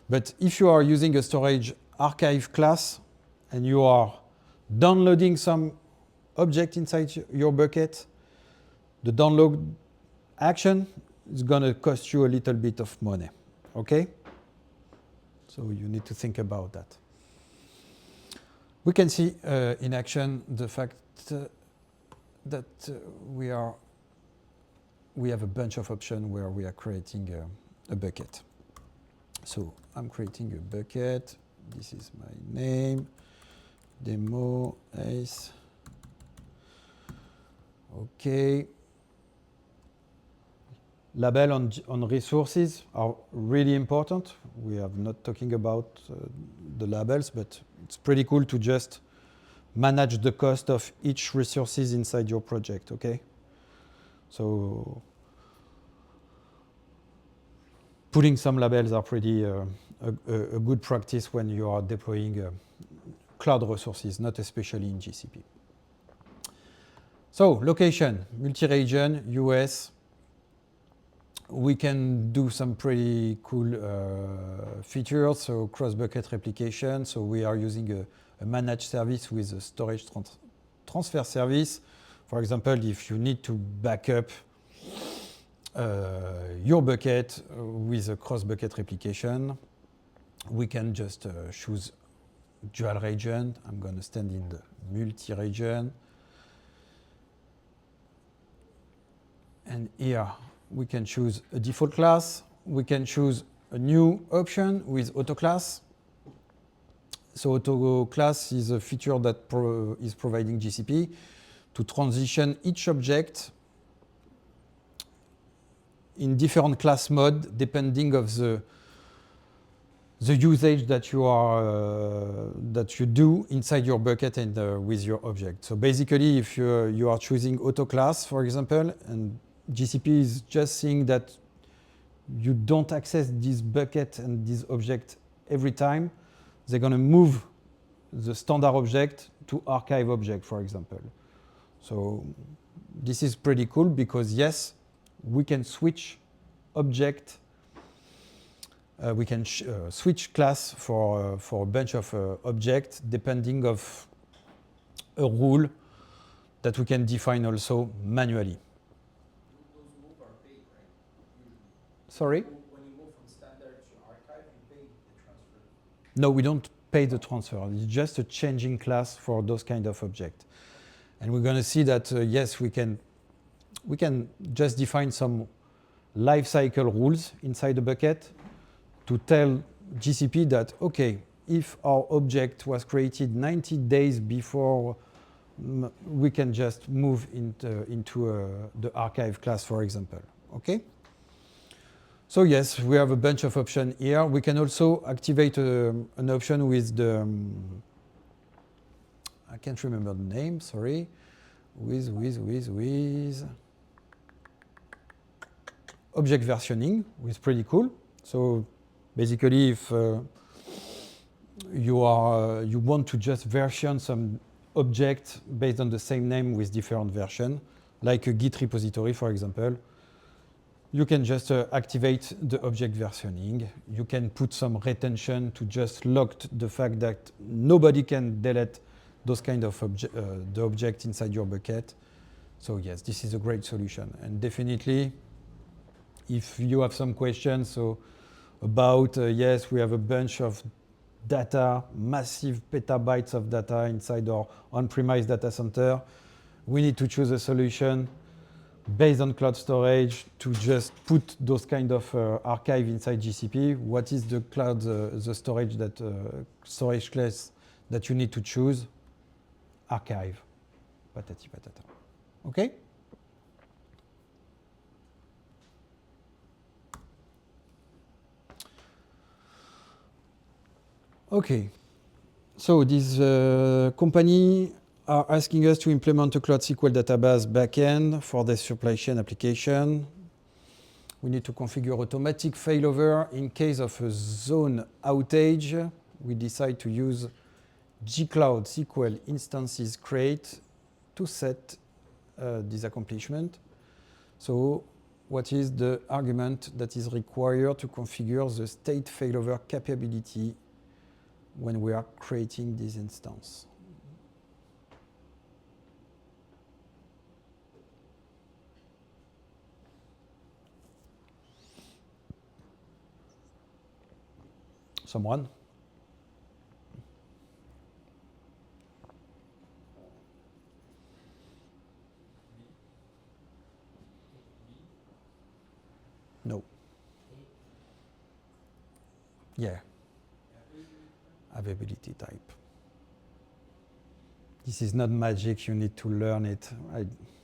But if you are using a storage archive class and you are downloading some object inside your bucket, the download action is going to cost you a little bit of money, okay? So you need to think about that. We can see in action the fact that we are we have a bunch of options where we are creating a bucket. So I'm creating a bucket. This is my name, demo, ace. Okay. Label on resources are really important. We are not talking about the labels, but it's pretty cool to just manage the cost of each resources inside your project, okay? So putting some labels are pretty a good practice when you are deploying cloud resources, not especially in GCP. So location, multi-region, US. We can do some pretty cool features, so cross-bucket replication. So we are using a managed service with a storage transfer service. For example, if you need to back up your bucket with a cross-bucket replication, we can just choose dual region. I'm going to stand in the multi-region. And here, we can choose a default class. We can choose a new option with auto class. So auto class is a feature that is providing GCP to transition each object in different class mode depending of the usage that you do inside your bucket and with your object. So basically, if you are choosing auto class, for example, and GCP is just seeing that you don't access this bucket and this object every time, they're going to move the standard object to archive object, for example. So this is pretty cool because yes, we can switch object. We can switch class for a bunch of objects depending of a rule that we can define also manually. Those moves are paid, right? Usually. Sorry? When you move from standard to archive, you pay the transfer. No, we don't pay the transfer. It's just a changing class for those kind of objects. And we're going to see that, yes, we can just define some lifecycle rules inside the bucket to tell GCP that, okay, if our object was created 90 days before, we can just move into the archive class, for example, okay? So yes, we have a bunch of options here. We can also activate an option with the, I can't remember the name, sorry, with object versioning, which is pretty cool. So basically, if you want to just version some object based on the same name with different version, like a Git repository, for example, you can just activate the object versioning. You can put some retention to just lock the fact that nobody can delete those kind of the object inside your bucket. So yes, this is a great solution. And definitely, if you have some questions about, yes, we have a bunch of data, massive petabytes of data inside our on-premise data center, we need to choose a solution based on cloud storage to just put those kind of archive inside GCP. What is the cloud, the storage storage class that you need to choose? Archive, patati patata. Okay? Okay. So this company are asking us to implement a Cloud SQL database backend for their supply chain application. We need to configure automatic failover in case of a zone outage. We decide to use gcloud SQL instances create to set this accomplishment. So what is the argument that is required to configure the state failover capability when we are creating this instance? Someone? No. Yeah. Availability type. This is not magic, you need to learn it.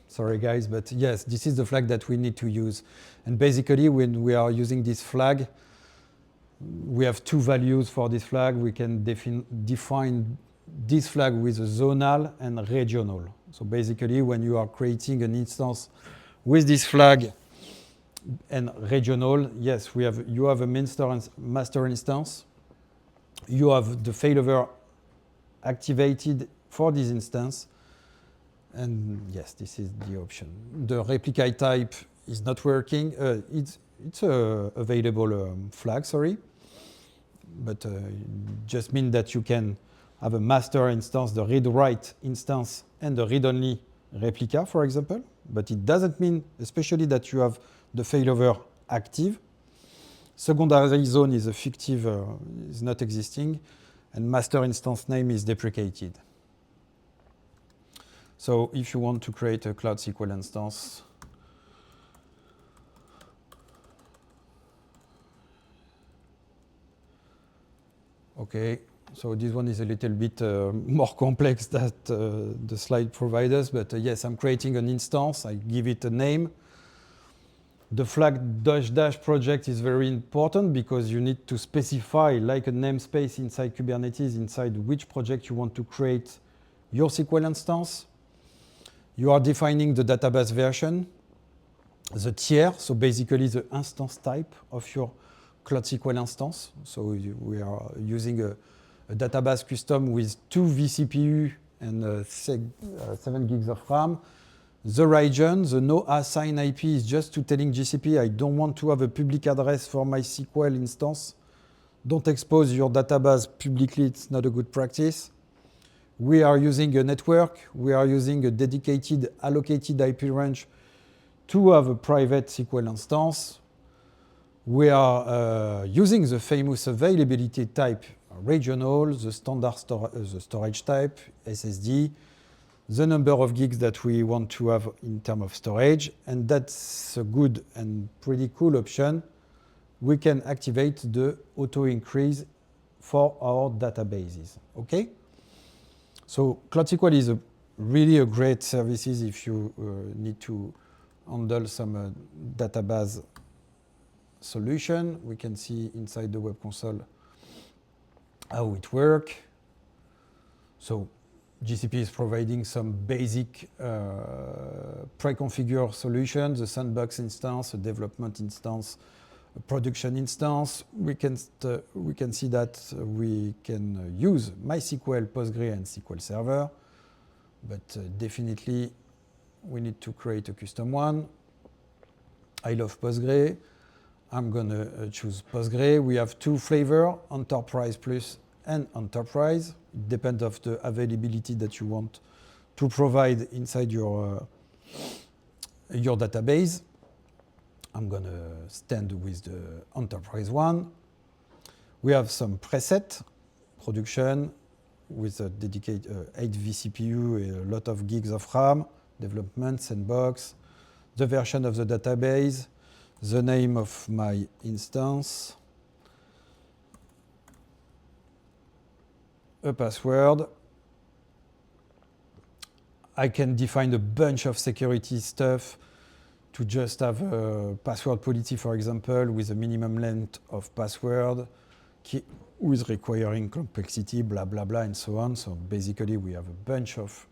Sorry guys, but yes, this is the flag that we need to use. And basically when we are using this flag, we have two values for this flag. We can define this flag with a zonal and regional. So basically when you are creating an instance with this flag and regional, yes, you have a master instance. You have the failover activated for this instance. And yes, this is the option. The replicate type is not working. It's a available flag, sorry. But just mean that you can have a master instance, the read-write instance, and the read-only replica, for example. But it doesn't mean, especially that you have the failover active. Secondary zone is a fictive, is not existing, and master instance name is deprecated. So if you want to create a Cloud SQL instance, okay, so this one is a little bit more complex than the slide provides us, but yes, I'm creating an instance, I give it a name. The flag -- project is very important because you need to specify like a namespace inside Kubernetes, inside which project you want to create your SQL instance. You are defining the database version, the tier, so basically the instance type of your Cloud SQL instance. So we are using a database custom with 2 vCPU and 7 gigs of RAM. The region, the no assign IP is just to telling GCP, I don't want to have a public address for my SQL instance. Don't expose your database publicly, it's not a good practice. We are using a network, we are using a dedicated allocated IP range to have a private SQL instance. We are using the famous availability type regional, the standard the storage type, SSD, the number of gigs that we want to have in terms of storage, and that's a good and pretty cool option. We can activate the auto increase for our databases, okay? So Cloud SQL is really a great service if you need to handle some database solution. We can see inside the web console how it works. So GCP is providing some basic pre-configured solutions, a sandbox instance, a development instance, a production instance. We can see that we can use MySQL, Postgre, and SQL Server, but definitely we need to create a custom one. I love Postgre. I'm gonna choose Postgre. We have 2 flavors, Enterprise Plus and Enterprise. It depends on the availability that you want to provide inside your database. I'm gonna stand with the Enterprise one. We have some preset production with a dedicated 8 vCPU, a lot of gigs of RAM, development, sandbox, the version of the database, the name of my instance, a password. I can define a bunch of security stuff to just have a password policy, for example, with a minimum length of password, with requiring complexity, blah, blah, blah, and so on. So basically, we have a bunch of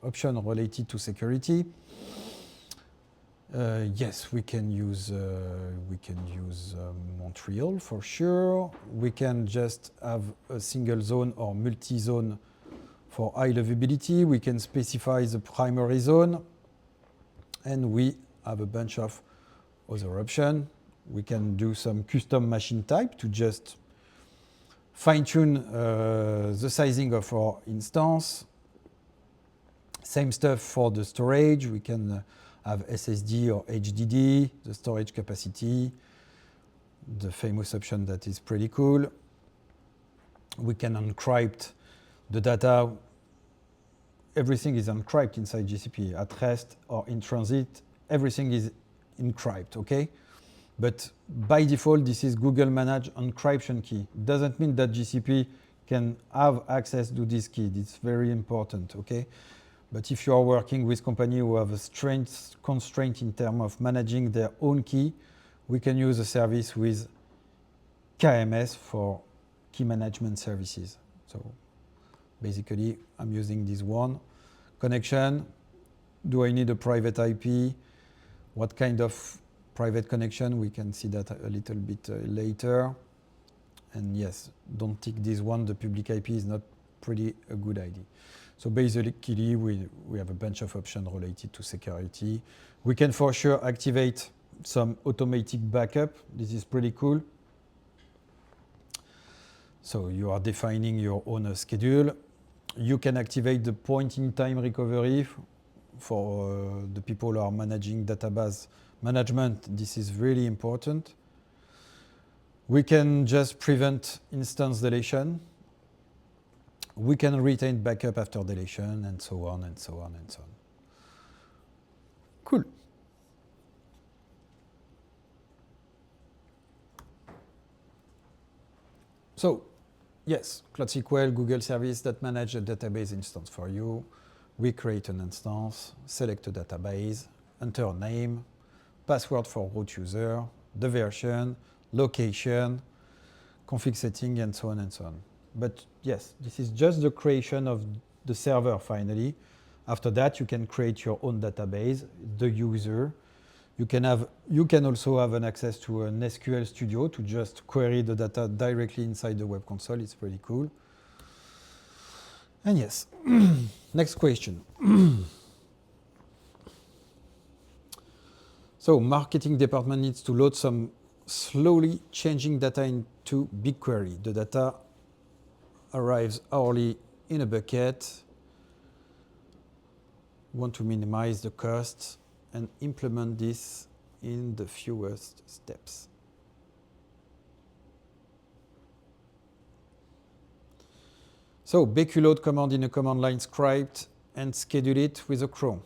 options related to security. Yes, we can use Montreal for sure. We can just have a single zone or multi-zone for high livability. We can specify the primary zone, and we have a bunch of other options. We can do some custom machine type to just fine-tune the sizing of our instance. Same stuff for the storage. We can have SSD or HDD, the storage capacity, the famous option that is pretty cool. We can encrypt the data. Everything is encrypted inside GCP, at rest or in transit. Everything is encrypted, okay? But by default, this is Google Managed Encryption key. Doesn't mean that GCP can have access to this key. It's very important, okay? But if you are working with company who have a strength constraint in terms of managing their own key, we can use a service with KMS for key management services. So basically, I'm using this one. Connection, do I need a private IP? What kind of private connection? We can see that a little bit later. And yes, don't tick this one. The public IP is not pretty a good idea. So basically, we have a bunch of options related to security. We can for sure activate some automatic backup. This is pretty cool. So you are defining your own schedule. You can activate the point-in-time recovery for the people who are managing database management. This is really important. We can just prevent instance deletion. We can retain backup after deletion, and so on, and so on, and so on. Cool. So, yes, Cloud SQL, Google service that manage a database instance for you. We create an instance, select a database, enter a name, password for root user, the version, location, config setting, and so on and so on. But yes, this is just the creation of the server finally. After that, you can create your own database, the user. You can also have an access to an SQL Studio to just query the data directly inside the web console. It's pretty cool. And yes, next question. So marketing department needs to load some slowly changing data into BigQuery. The data arrives hourly in a bucket. Want to minimize the costs and implement this in the fewest steps. So BQ load command in a command line script and schedule it with a cron.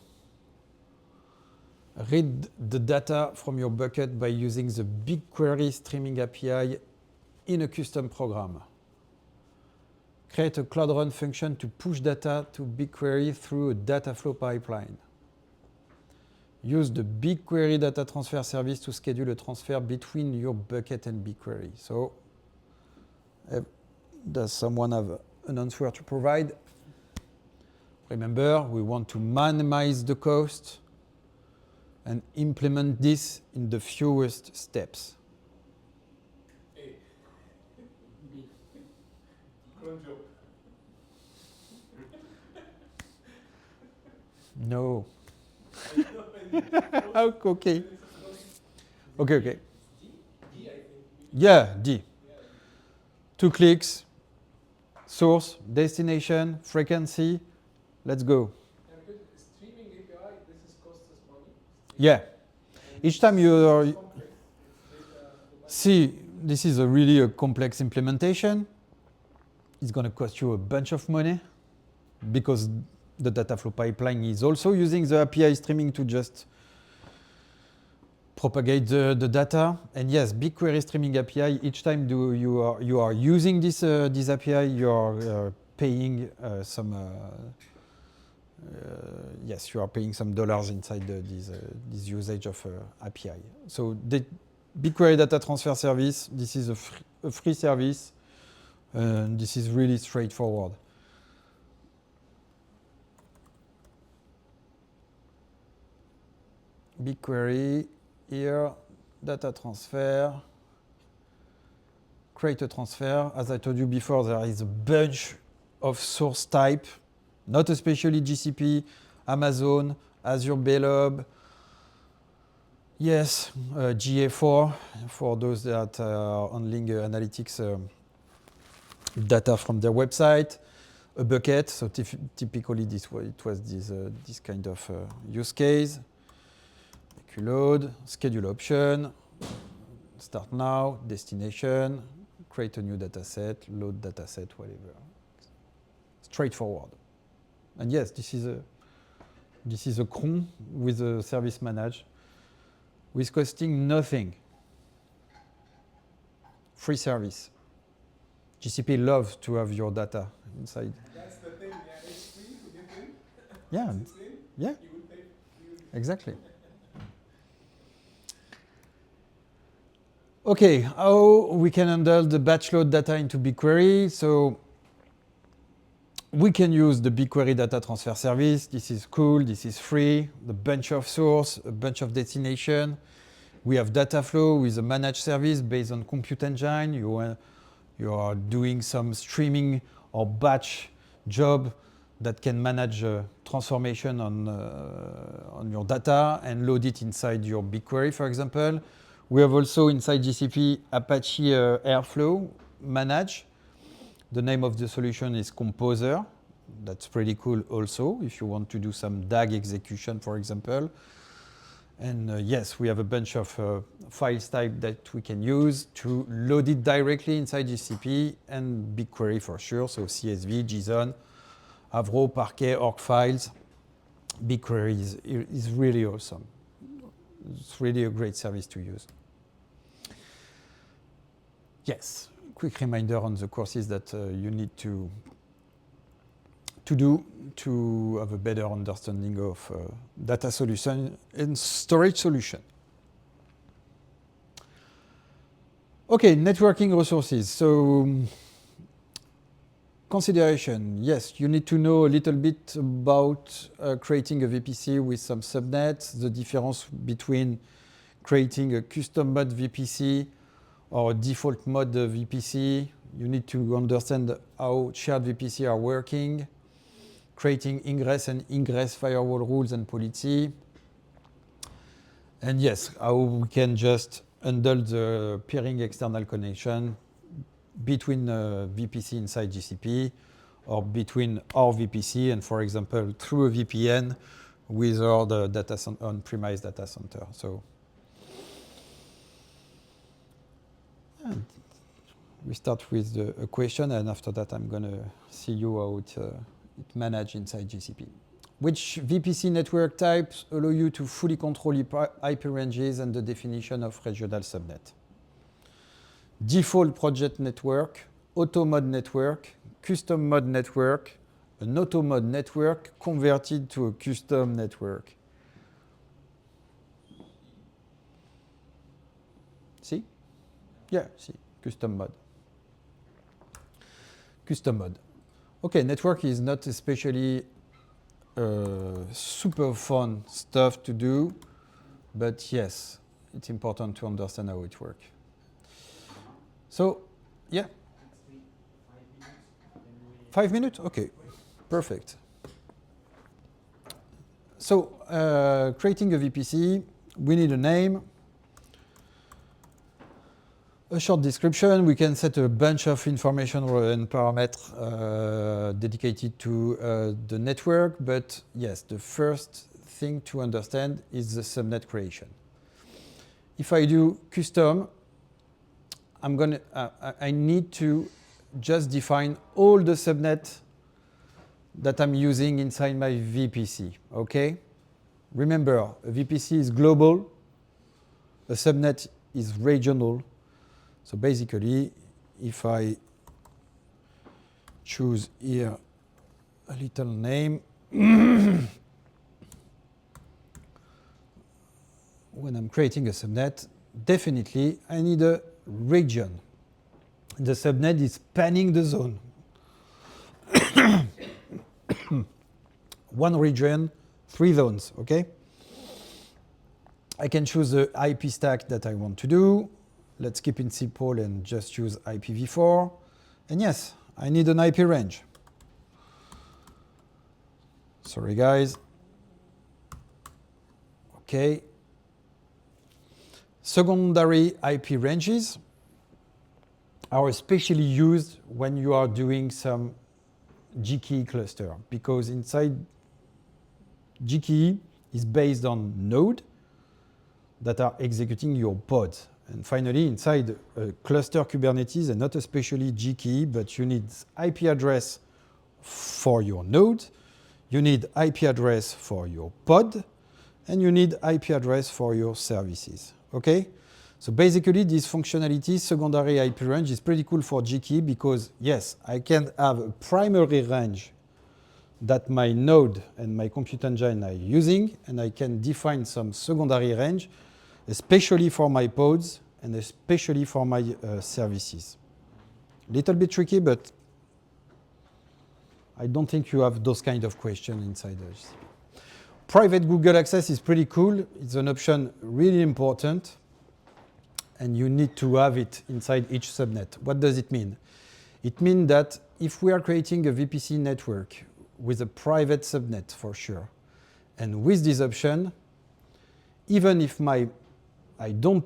Read the data from your bucket by using the BigQuery streaming API in a custom program. Create a Cloud Run function to push data to BigQuery through a data flow pipeline. Use the BigQuery data transfer service to schedule a transfer between your bucket and BigQuery. So, does someone have an answer to provide? Remember, we want to minimize the cost and implement this in the fewest steps. A. Cron job. No. Okay. Okay, okay. D, I think. Yeah, D. 2 clicks, source, destination, frequency. Let's go. Yeah, because streaming API, this is costs us money. Yeah. Each time you are... It's complex. See, this is really a complex implementation. It's going to cost you a bunch of money because the data flow pipeline is also using the API streaming to just propagate the data. And yes, BigQuery streaming API, each time you are using this API, you are paying some yes, you are paying some dollars inside this usage of API. So the BigQuery data transfer service, this is a free service. This is really straightforward. BigQuery, here, data transfer, create a transfer. As I told you before, there is a bunch of source type, not especially GCP, Amazon, Azure Blob, yes, GA4 for those that are handling analytics data from their website, a bucket. So typically it was this kind of use case. Load, schedule option, start now, destination, create a new data set, load data set, whatever. Straightforward. And yes, this is a cron with a service managed with costing nothing. free service. GCP loves to have your data inside. That's the thing, yeah, it's free to get in. Yeah, Once it's in, yeah, you will pay. exactly. Okay, how we can handle the batch load data into BigQuery? So we can use the BigQuery data transfer service. This is cool, this is free, the bunch of source, a bunch of destination. We have data flow with a managed service based on Compute Engine. You are doing some streaming or batch job that can manage transformation on your data and load it inside your BigQuery, for example. We have also inside GCP Apache Airflow manage. The name of the solution is Composer. That's pretty cool also if you want to do some DAG execution, for example. And yes, we have a bunch of files type that we can use to load it directly inside GCP and BigQuery for sure. So CSV, JSON, Avro, Parquet, org files. BigQuery is really awesome. It's really a great service to use. Yes, quick reminder on the courses that you need to do to have a better understanding of data solution and storage solution. Okay, networking resources. So consideration, yes, you need to know a little bit about creating a VPC with some subnets, the difference between creating a custom mod VPC or a default mod VPC. You need to understand how shared VPC are working, creating ingress and egress firewall rules and policy. And yes, how we can just handle the peering external connection between VPC inside GCP or between our VPC and, for example, through a VPN with our on-premise data center. So we start with a question, and after that, I'm going to see you how it managed inside GCP. Which VPC network types allow you to fully control IP ranges and the definition of regional subnet? Default project network, auto mod network, custom mod network, an auto mod network converted to a custom network. See? Yeah, see, custom mod. Custom mod. Okay, network is not especially super fun stuff to do, but yes, it's important to understand how it works. So, yeah. 5 minutes? Okay, perfect. So, creating a VPC, we need a name, a short description. We can set a bunch of information and parameters dedicated to the network, but yes, the first thing to understand is the subnet creation. If I do custom, I need to just define all the subnet that I'm using inside my VPC, okay? Remember, a VPC is global, a subnet is regional. So basically, if I choose here a little name, when I'm creating a subnet, definitely I need a region. The subnet is spanning the zone. One region, 3 zones, okay? I can choose the IP stack that I want to do. Let's keep it simple and just use IPv4. And yes, I need an IP range. Sorry, guys. Okay. Secondary IP ranges are especially used when you are doing some GKE cluster, because inside GKE is based on node that are executing your pods. And finally, inside a cluster Kubernetes, and not especially GKE, but you need IP address for your node, you need IP address for your pod, and you need IP address for your services, okay? So basically, this functionality, secondary IP range, is pretty cool for Gkey because, yes, I can have a primary range that my node and my compute engine are using, and I can define some secondary range, especially for my pods and especially for my services. Little bit tricky, but I don't think you have those kind of questions inside the GCP. Private Google access is pretty cool. It's an option really important, and you need to have it inside each subnet. What does it mean? It means that if we are creating a VPC network with a private subnet for sure, and with this option, even if I don't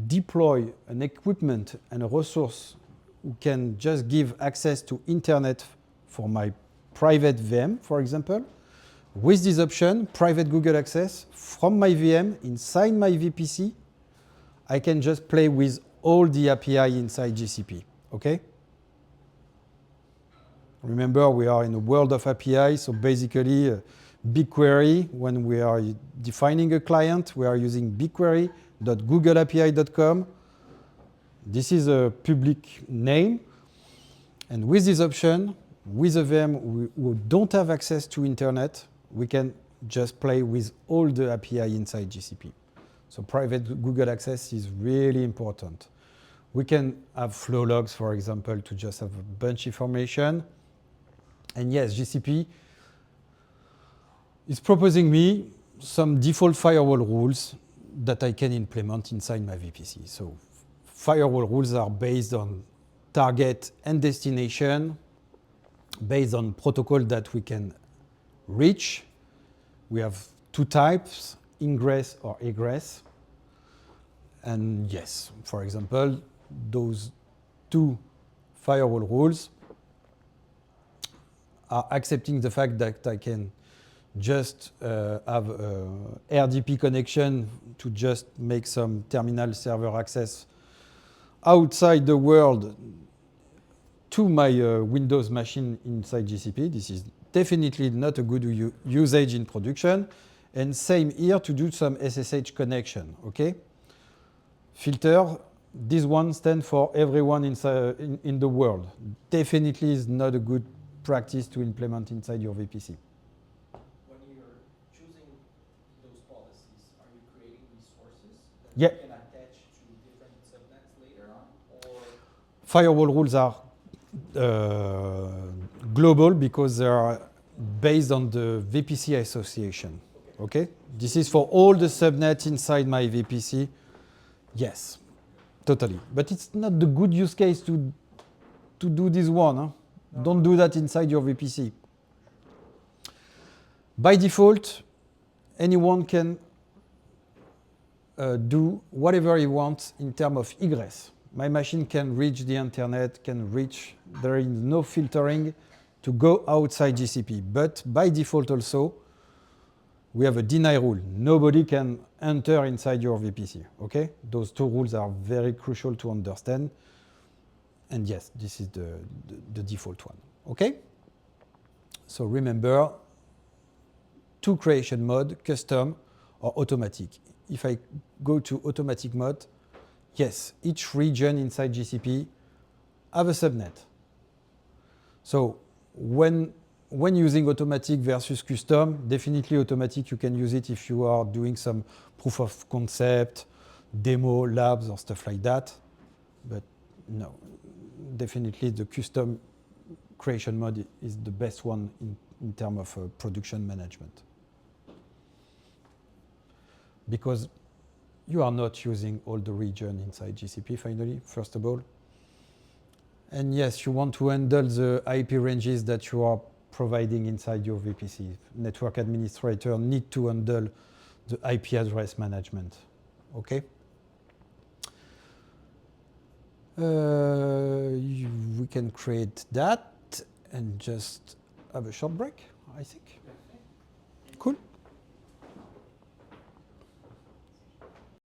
deploy an equipment and a resource who can just give access to internet for my private VM, for example, with this option, private Google access, from my VM inside my VPC, I can just play with all the API inside GCP, okay? Remember, we are in a world of API, so basically BigQuery, when we are defining a client, we are using bigquery.googleapi.com. This is a public name, and with this option, with a VM who don't have access to internet, we can just play with all the API inside GCP. So private Google access is really important. We can have flow logs, for example, to just have a bunch of information. And yes, GCP is proposing me some default firewall rules that I can implement inside my VPC. So firewall rules are based on target and destination, based on protocol that we can reach. We have two types, ingress or egress. And yes, for example, those two firewall rules are accepting the fact that I can just have a RDP connection to just make some terminal server access outside the world to my Windows machine inside GCP. This is definitely not a good usage in production. And same here to do some SSH connection, okay? Filter, this one stands for everyone inside, in the world. Definitely is not a good practice to implement inside your VPC. When you're choosing those policies, are you creating resources that Yeah. you can attach to different subnets later on? Or Firewall rules are global because they are based on the VPC association. Okay? This is for all the subnets inside my VPC. Yes, totally. But it's not the good use case to do this one. Huh? No. Don't do that inside your VPC. By default, anyone can do whatever he wants in terms of egress. My machine can reach the internet, there is no filtering to go outside GCP. But by default also, we have a deny rule. Nobody can enter inside your VPC, okay? Those two rules are very crucial to understand. And yes, this is the default one, okay? So remember, two creation mode, custom or automatic. If I go to automatic mode, yes, each region inside GCP have a subnet. So when using automatic versus custom, definitely automatic, you can use it if you are doing some proof of concept, demo, labs, or stuff like that. But no, definitely the custom creation mode is the best one in terms of production management. Because you are not using all the region inside GCP, finally, first of all. And yes, you want to handle the IP ranges that you are providing inside your VPC. Network administrator need to handle the IP address management, okay? We can create that and just have a short break, I think.